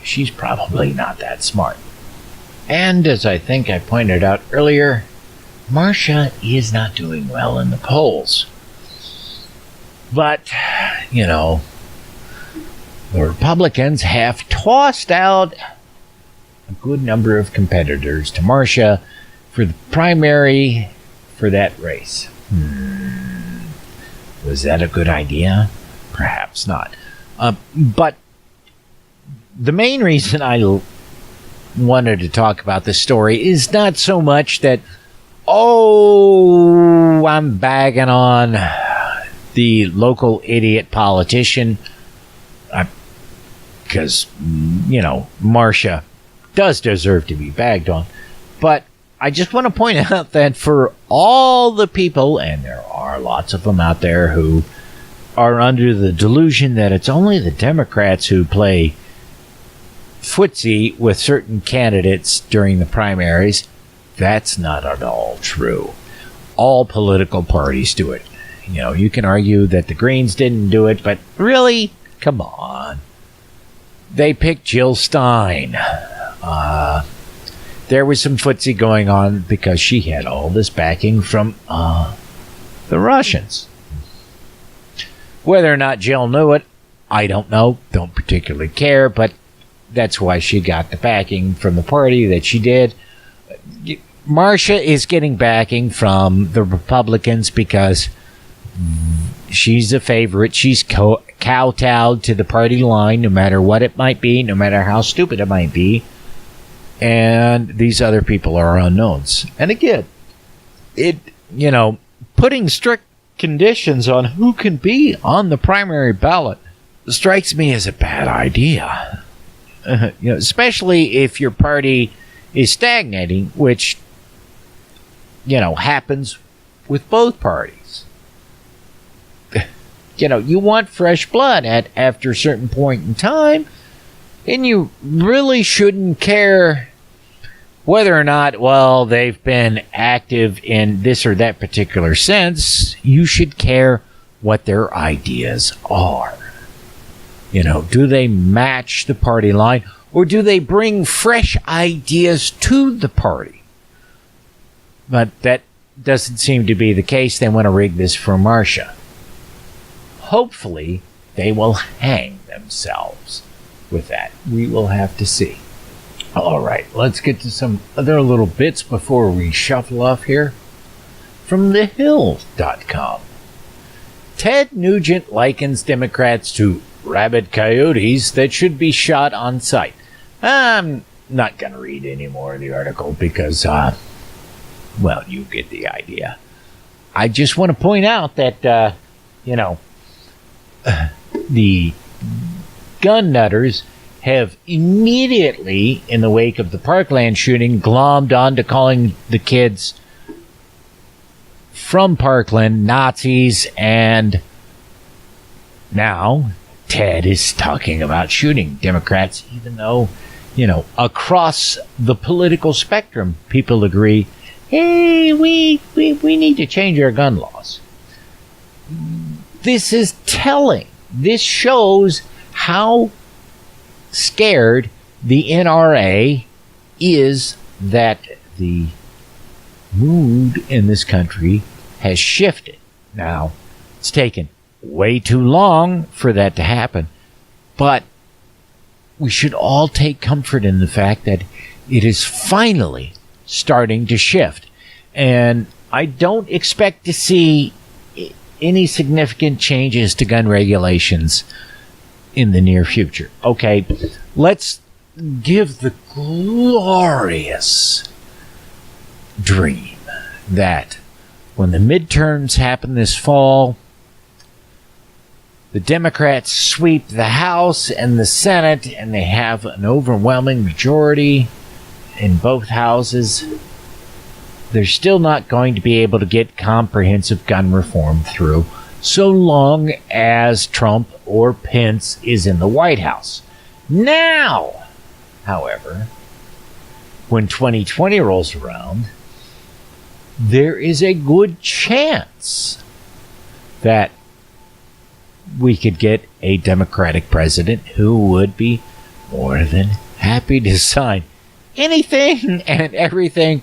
she's probably not that smart. And as I think I pointed out earlier, Marcia is not doing well in the polls. But, the Republicans have tossed out a good number of competitors to Marcia for the primary for that race. Was that a good idea? Perhaps not. But the main reason I wanted to talk about this story is not so much that, I'm bagging on the local idiot politician, because, Marcia does deserve to be bagged on. But I just want to point out that for all the people, and there are lots of them out there who are under the delusion that it's only the Democrats who play footsie with certain candidates during the primaries, that's not at all true. All political parties do it. You know, you can argue that the Greens didn't do it, but really, come on. They picked Jill Stein. There was some footsie going on because she had all this backing from the Russians. Whether or not Jill knew it, I don't know. Don't particularly care, but that's why she got the backing from the party that she did. Marsha is getting backing from the Republicans because she's a favorite. She's kowtowed to the party line, no matter what it might be, no matter how stupid it might be. And these other people are unknowns. And again, putting strict conditions on who can be on the primary ballot strikes me as a bad idea. Especially if your party is stagnating, which, happens with both parties. You want fresh blood after a certain point in time, and you really shouldn't care whether or not, they've been active in this or that particular sense. You should care what their ideas are. Do they match the party line, or do they bring fresh ideas to the party? But that doesn't seem to be the case. They want to rig this for Marsha. Hopefully, they will hang themselves with that. We will have to see. All right, let's get to some other little bits before we shuffle off here. From thehill.com. Ted Nugent likens Democrats to rabid coyotes that should be shot on sight. I'm not going to read any more of the article because, you get the idea. I just want to point out that, the gun nutters have immediately, in the wake of the Parkland shooting, glommed on to calling the kids from Parkland Nazis, and now Ted is talking about shooting Democrats, even though, across the political spectrum, people agree, hey, we need to change our gun laws. This is telling. This shows how scared the NRA is that the mood in this country has shifted. Now, it's taken way too long for that to happen, but we should all take comfort in the fact that it is finally starting to shift. And I don't expect to see any significant changes to gun regulations in the near future. Okay, let's give the glorious dream that when the midterms happen this fall, the Democrats sweep the House and the Senate, and they have an overwhelming majority in both houses. They're still not going to be able to get comprehensive gun reform through so long as Trump or Pence is in the White House. Now, however, when 2020 rolls around, there is a good chance that we could get a Democratic president who would be more than happy to sign anything and everything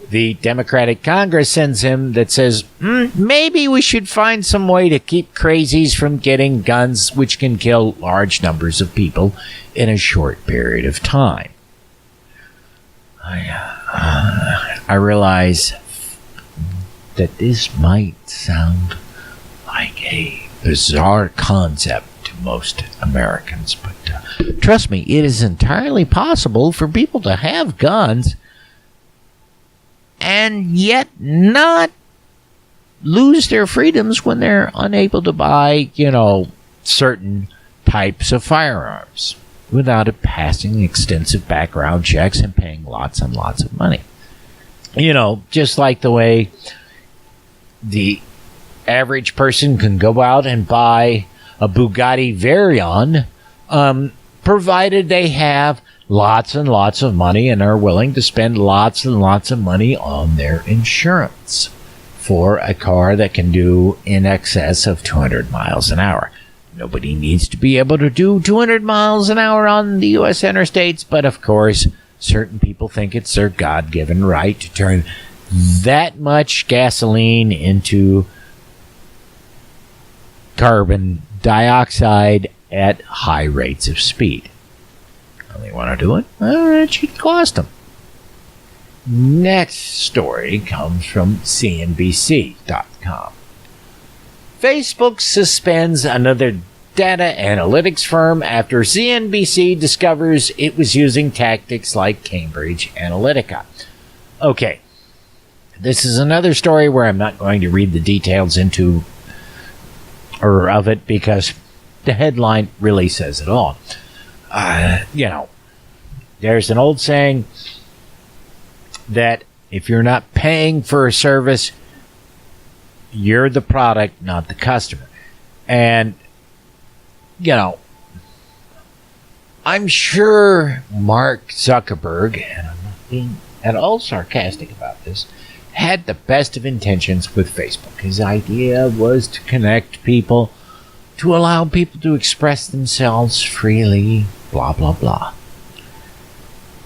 the Democratic Congress sends him that says, maybe we should find some way to keep crazies from getting guns which can kill large numbers of people in a short period of time. I realize that this might sound like a bizarre concept to most Americans, but trust me, it is entirely possible for people to have guns and yet not lose their freedoms when they're unable to buy, certain types of firearms without it passing extensive background checks and paying lots and lots of money. just like the way the average person can go out and buy a Bugatti Veyron, provided they have lots and lots of money and are willing to spend lots and lots of money on their insurance for a car that can do in excess of 200 miles an hour. Nobody needs to be able to do 200 miles an hour on the U.S. interstates, but of course, certain people think it's their God-given right to turn that much gasoline into carbon dioxide at high rates of speed. And they want to do it? It should cost them. Next story comes from CNBC.com. Facebook suspends another data analytics firm after CNBC discovers it was using tactics like Cambridge Analytica. Okay, this is another story where I'm not going to read the details of it because the headline really says it all. There's an old saying that if you're not paying for a service, you're the product, not the customer. And, I'm sure Mark Zuckerberg, and I'm not being at all sarcastic about this, had the best of intentions with Facebook. His idea was to connect people, to allow people to express themselves freely, blah, blah, blah.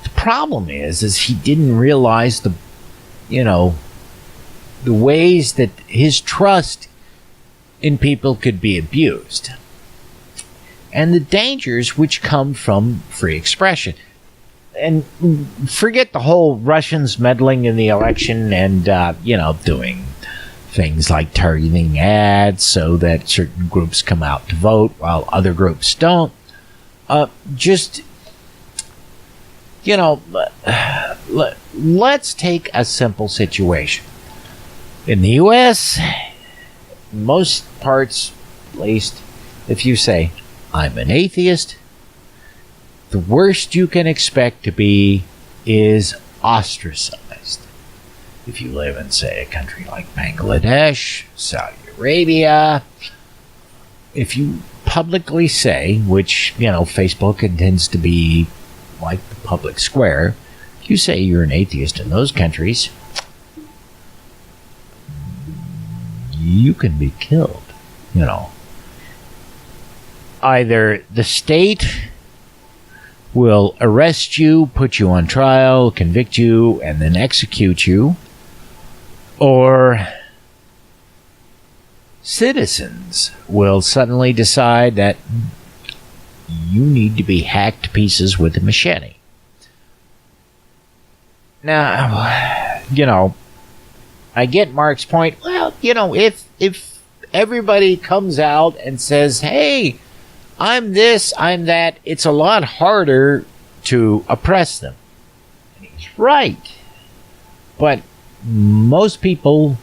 The problem is he didn't realize the ways that his trust in people could be abused and the dangers which come from free expression. And forget the whole Russians meddling in the election and, doing things like targeting ads so that certain groups come out to vote while other groups don't. Let's take a simple situation. In the U.S., most parts, at least, if you say, I'm an atheist, the worst you can expect to be is ostracized. If you live in, say, a country like Bangladesh, Saudi Arabia, if you publicly say, which, Facebook intends to be like the public square, if you say you're an atheist in those countries, you can be killed. Either the state will arrest you, put you on trial, convict you, and then execute you, or citizens will suddenly decide that you need to be hacked to pieces with a machete. Now, I get Mark's point. Well, if everybody comes out and says, hey, I'm this, I'm that, it's a lot harder to oppress them. And he's right. But most people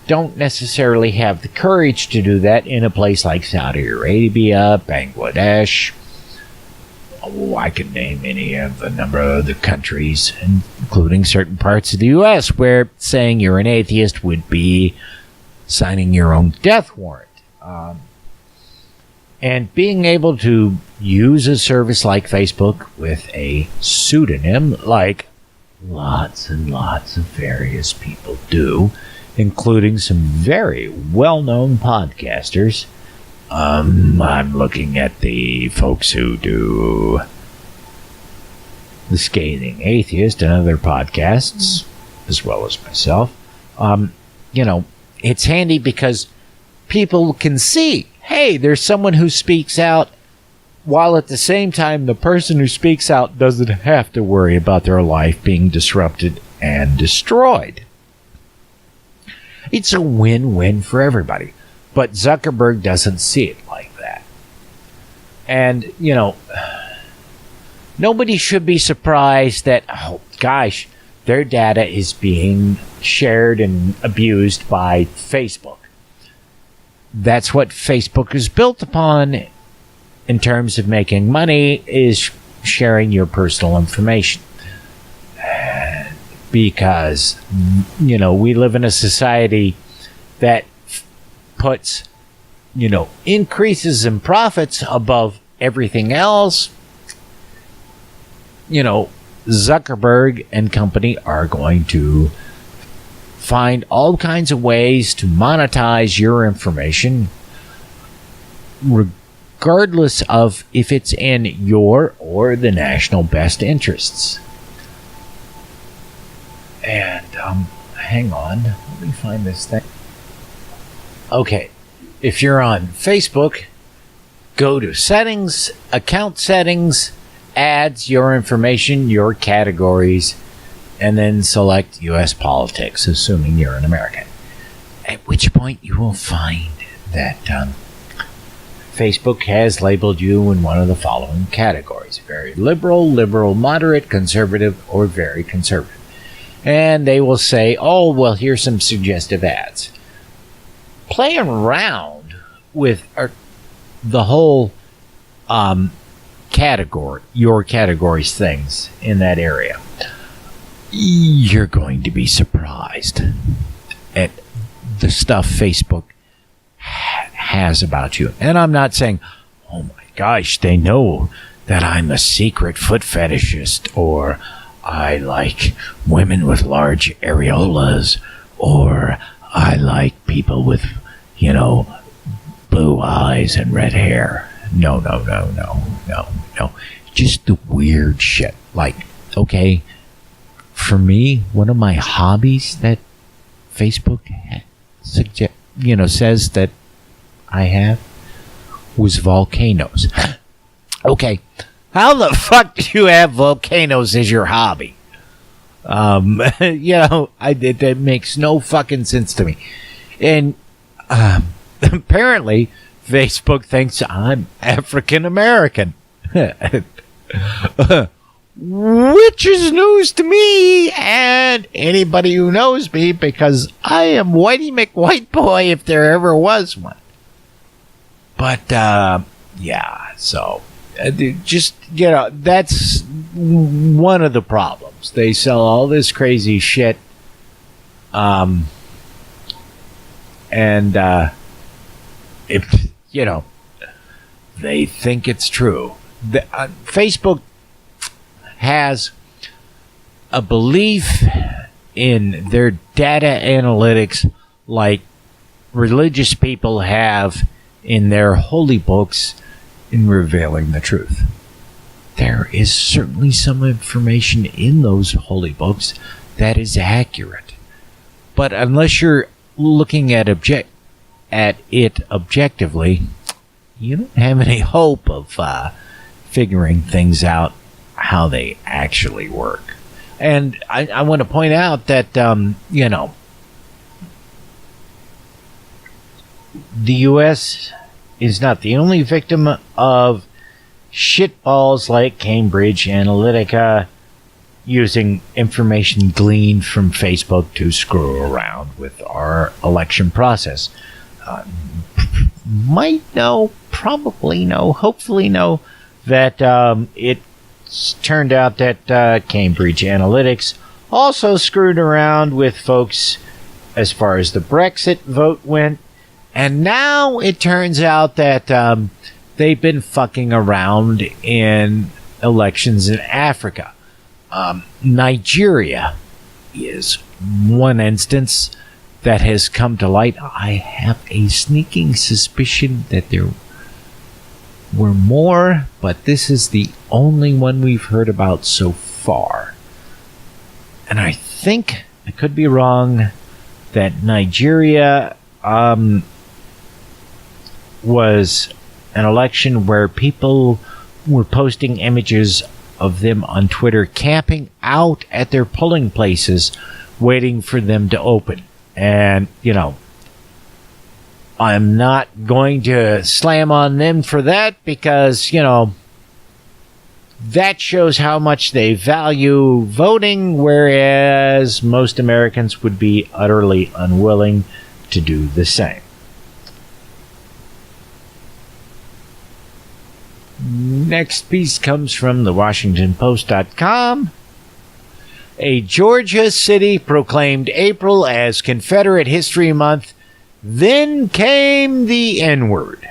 don't necessarily have the courage to do that in a place like Saudi Arabia, Bangladesh. Oh, I can name any of a number of other countries, including certain parts of the U.S., where saying you're an atheist would be signing your own death warrant. And being able to use a service like Facebook with a pseudonym, like lots and lots of various people do, including some very well-known podcasters. I'm looking at the folks who do The Scathing Atheist and other podcasts, as well as myself. It's handy because people can see, hey, there's someone who speaks out, while at the same time the person who speaks out doesn't have to worry about their life being disrupted and destroyed. It's a win-win for everybody. But Zuckerberg doesn't see it like that. And, nobody should be surprised that, oh, gosh, their data is being shared and abused by Facebook. That's what Facebook is built upon in terms of making money, is sharing your personal information. because, we live in a society that puts, increases in profits above everything else. Zuckerberg and company are going to find all kinds of ways to monetize your information, regardless of if it's in your or the national best interests. And, hang on, let me find this thing. Okay, if you're on Facebook, go to settings, account settings, ads, your information, your categories, and then select U.S. politics, assuming you're an American. At which point you will find that Facebook has labeled you in one of the following categories: very liberal, liberal moderate, conservative, or very conservative. And they will say, oh, well, here's some suggestive ads. Play around with the whole category, your categories things in that area. You're going to be surprised at the stuff Facebook has about you. And I'm not saying, oh my gosh, they know that I'm a secret foot fetishist, or I like women with large areolas, or I like people with, blue eyes and red hair. No. Just the weird shit. Like, okay, for me, one of my hobbies that Facebook says that I have was volcanoes. Okay, how the fuck do you have volcanoes as your hobby? That makes no fucking sense to me. And apparently, Facebook thinks I'm African American. Which is news to me and anybody who knows me, because I am Whitey McWhiteboy if there ever was one. But, so just, that's one of the problems. They sell all this crazy shit. They think it's true. Facebook has a belief in their data analytics like religious people have in their holy books in revealing the truth. There is certainly some information in those holy books that is accurate. But unless you're looking at it objectively, you don't have any hope of figuring things out how they actually work. And I want to point out that, the U.S. is not the only victim of shitballs like Cambridge Analytica using information gleaned from Facebook to screw around with our election process. Might know, probably know, hopefully know that it's turned out that Cambridge Analytics also screwed around with folks as far as the Brexit vote went. And now it turns out that they've been fucking around in elections in Africa. Nigeria is one instance that has come to light. I have a sneaking suspicion that there were more, but this is the only one we've heard about so far. And I think, I could be wrong, that Nigeria was an election where people were posting images of them on Twitter camping out at their polling places waiting for them to open. And, I'm not going to slam on them for that because, that shows how much they value voting, whereas most Americans would be utterly unwilling to do the same. Next piece comes from the WashingtonPost.com. A Georgia city proclaimed April as Confederate History Month. Then came the N-word.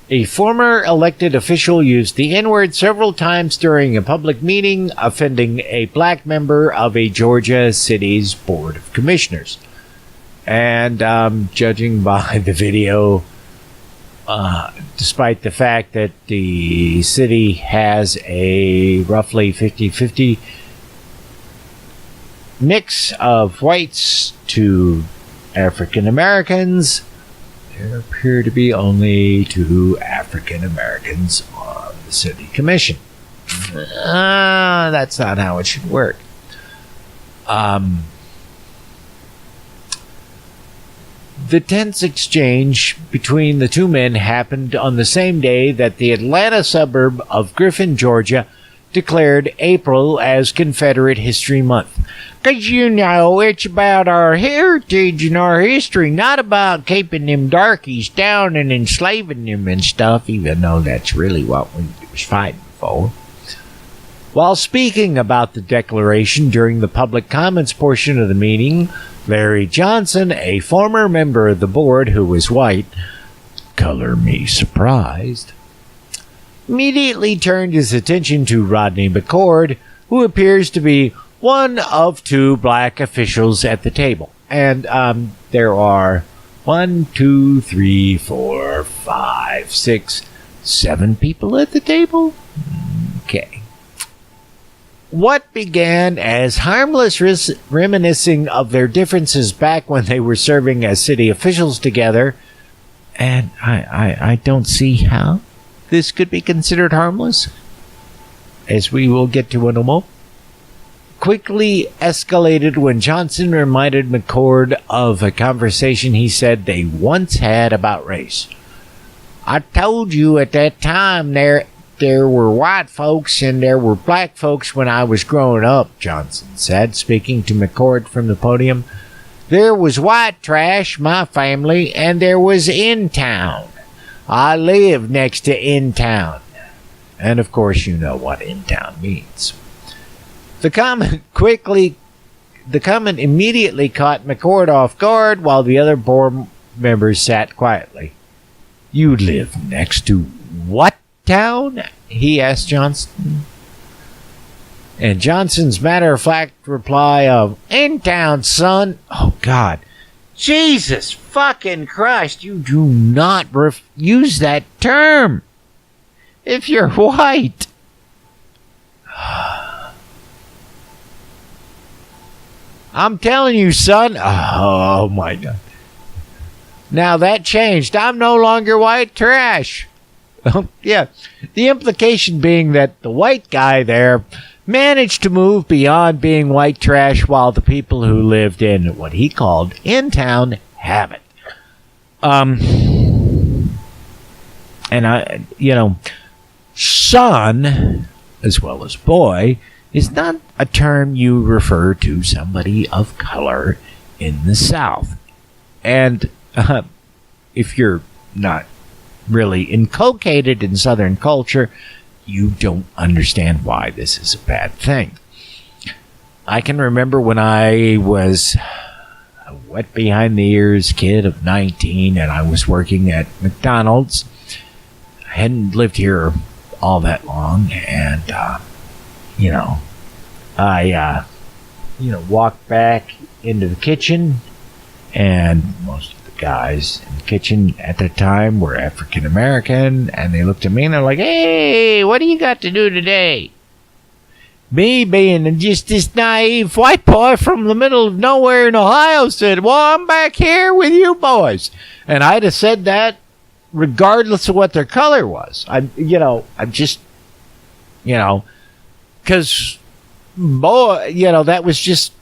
A former elected official used the N-word several times during a public meeting, offending a black member of a Georgia city's Board of Commissioners. And judging by the video, despite the fact that the city has a roughly 50-50 mix of whites to African Americans, there appear to be only 2 African Americans on the city commission. That's not how it should work. The tense exchange between the 2 men happened on the same day that the Atlanta suburb of Griffin, Georgia, declared April as Confederate History Month. 'Cause you know, it's about our heritage and our history, not about keeping them darkies down and enslaving them and stuff, even though that's really what we was fighting for. While speaking about the declaration during the public comments portion of the meeting, Larry Johnson, a former member of the board who was white, color me surprised, immediately turned his attention to Rodney McCord, who appears to be one of 2 black officials at the table. And there are 1, 2, 3, 4, 5, 6, 7 people at the table? Okay. What began as harmless reminiscing of their differences back when they were serving as city officials together, and I don't see how this could be considered harmless, as we will get to in a moment, quickly escalated when Johnson reminded McCord of a conversation he said they once had about race. I told you at that time there were white folks and there were black folks when I was growing up, Johnson said, speaking to McCord from the podium. There was white trash, my family, and there was in-town. I live next to in-town. And of course you know what in-town means. The comment immediately caught McCord off guard while the other board members sat quietly. You live next to what town? He asked Johnson. And Johnson's matter-of-fact reply of, in town, son. Oh, God. Jesus fucking Christ, you do not use that term if you're white. I'm telling you, son. Oh, my God. Now that changed. I'm no longer white trash. Yeah. The implication being that the white guy there managed to move beyond being white trash while the people who lived in what he called in town haven't. And son, as well as boy, is not a term you refer to somebody of color in the South. And if you're not really inculcated in Southern culture, you don't understand why this is a bad thing. I can remember when I was a wet behind the ears kid of 19 and I was working at McDonald's. I hadn't lived here all that long, and I walked back into the kitchen, and most of the guys in the kitchen at the time were African American, and they looked at me and they're like, "Hey, what do you got to do today?" Me, being just this naive white boy from the middle of nowhere in Ohio, said, "Well, I'm back here with you boys." And I'd have said that regardless of what their color was. Because, boy, that was just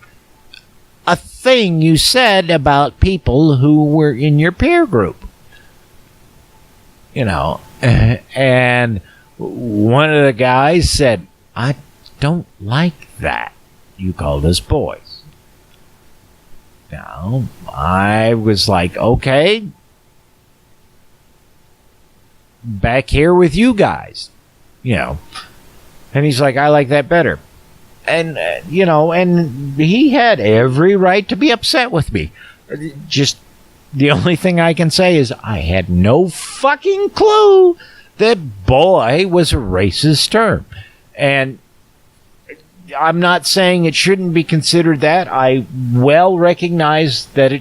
a thing you said about people who were in your peer group. And one of the guys said, "I don't like that. You called us boys." Now, I was like, okay, back here with you guys. And he's like, I like that better. And, and he had every right to be upset with me. Just the only thing I can say is I had no fucking clue that boy was a racist term. And I'm not saying it shouldn't be considered that. I well recognize that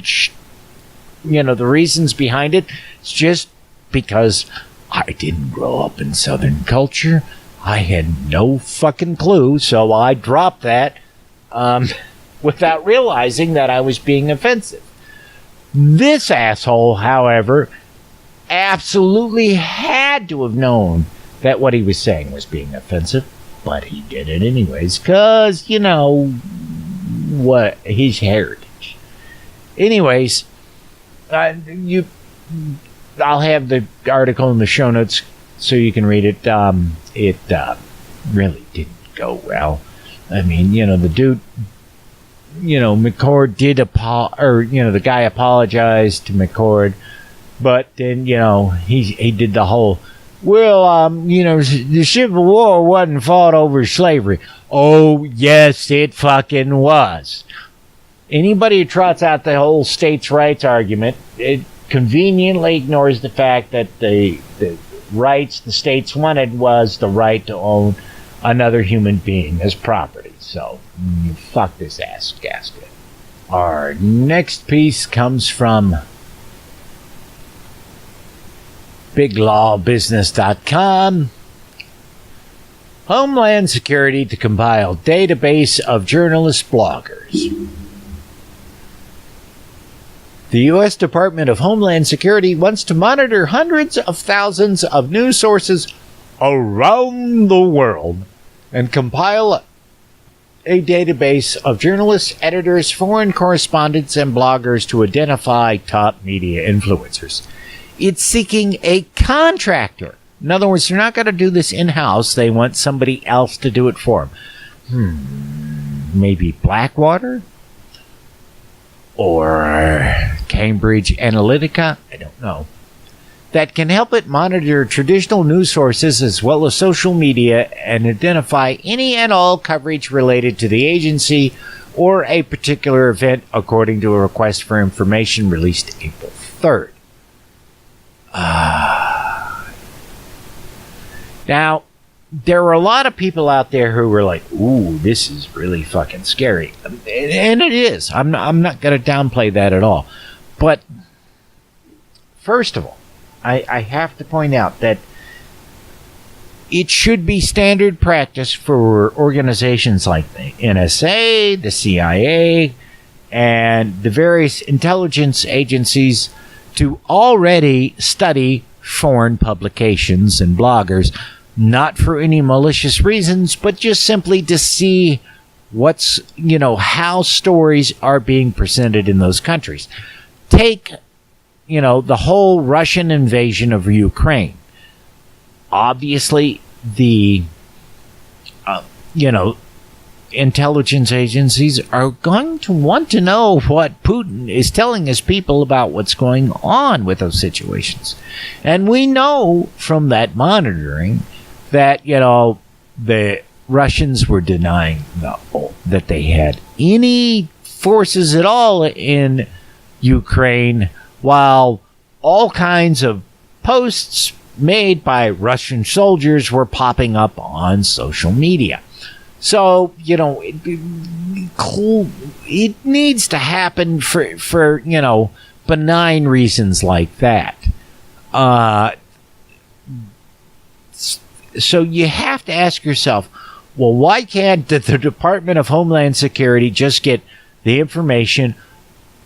the reasons behind it. It's just because I didn't grow up in Southern culture. I had no fucking clue, so I dropped that without realizing that I was being offensive. This asshole, however, absolutely had to have known that what he was saying was being offensive, but he did it anyways, because, what his heritage. Anyways, I'll have the article in the show notes so you can read it. It really didn't go well. I mean, the dude, McCord did the guy apologized to McCord, but then, he did the whole, the Civil War wasn't fought over slavery. Oh, yes, it fucking was. Anybody who trots out the whole states' rights argument, it conveniently ignores the fact that the rights the states wanted was the right to own another human being as property. So, fuck this ass gasket. Our next piece comes from BigLawBusiness.com. Homeland Security to compile database of journalist bloggers. The U.S. Department of Homeland Security wants to monitor hundreds of thousands of news sources around the world and compile a database of journalists, editors, foreign correspondents, and bloggers to identify top media influencers. It's seeking a contractor. In other words, they're not going to do this in-house. They want somebody else to do it for them. Maybe Blackwater? Or Cambridge Analytica? I don't know. That can help it monitor traditional news sources as well as social media and identify any and all coverage related to the agency or a particular event, according to a request for information released April 3rd. Now, there were a lot of people out there who were like, ooh, this is really fucking scary. And it is. I'm not going to downplay that at all. But, first of all, I have to point out that it should be standard practice for organizations like the NSA, the CIA, and the various intelligence agencies to already study foreign publications and bloggers, not for any malicious reasons, but just simply to see what's, how stories are being presented in those countries. Take, the whole Russian invasion of Ukraine. Obviously, the, intelligence agencies are going to want to know what Putin is telling his people about what's going on with those situations. And we know from that monitoring that, the Russians were denying that they had any forces at all in Ukraine, while all kinds of posts made by Russian soldiers were popping up on social media. So, it needs to happen for benign reasons like that. So you have to ask yourself, well, why can't the Department of Homeland Security just get the information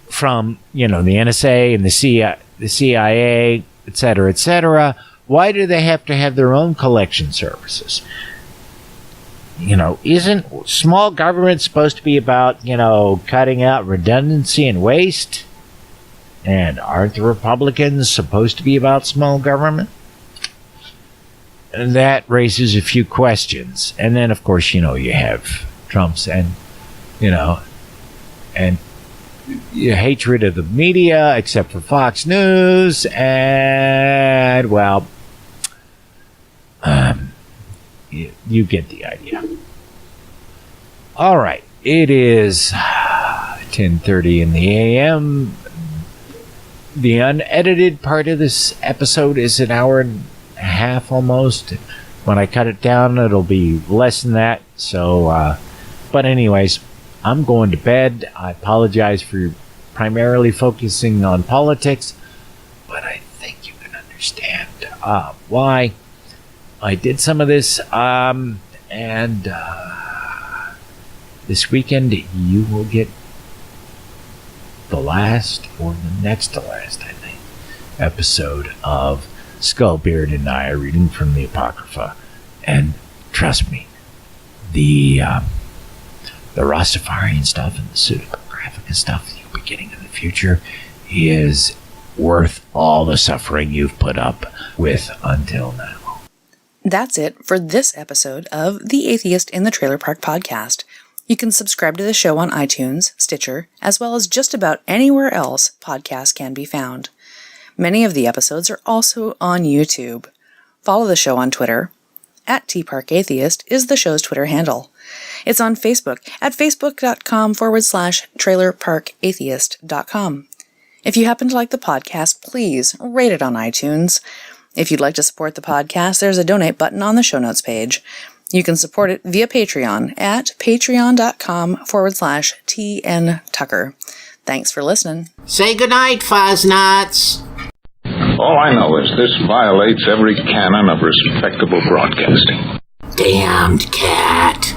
from, the NSA and the CIA, et cetera, why do they have to have their own collection services? Isn't small government supposed to be about, cutting out redundancy and waste? And aren't the Republicans supposed to be about small government? And that raises a few questions. And then, of course, you have Trump's and your hatred of the media, except for Fox News. And, well, you get the idea. All right, it is 10:30 in the a.m. The unedited part of this episode is an hour and a half almost. When I cut it down, it'll be less than that. So, but anyways, I'm going to bed. I apologize for primarily focusing on politics, but I think you can understand why I did some of this. And this weekend, you will get the last, or the next to last, I think, episode of Skullbeard and I reading from the Apocrypha. And trust me, the Rastafarian stuff and the pseudographic stuff you'll be getting in the future is worth all the suffering you've put up with until now. That's it for this episode of The Atheist in the Trailer Park Podcast. You can subscribe to the show on iTunes, Stitcher, as well as just about anywhere else podcasts can be found. Many of the episodes are also on YouTube. Follow the show on Twitter. @TParkAtheist is the show's Twitter handle. It's on Facebook at facebook.com/trailerparkatheist.com. If you happen to like the podcast, please rate it on iTunes. If you'd like to support the podcast, there's a donate button on the show notes page. You can support it via Patreon at patreon.com/TN Tucker. Thanks for listening. Say goodnight, Fuzz-Nuts. All I know is this violates every canon of respectable broadcasting. Damned cat.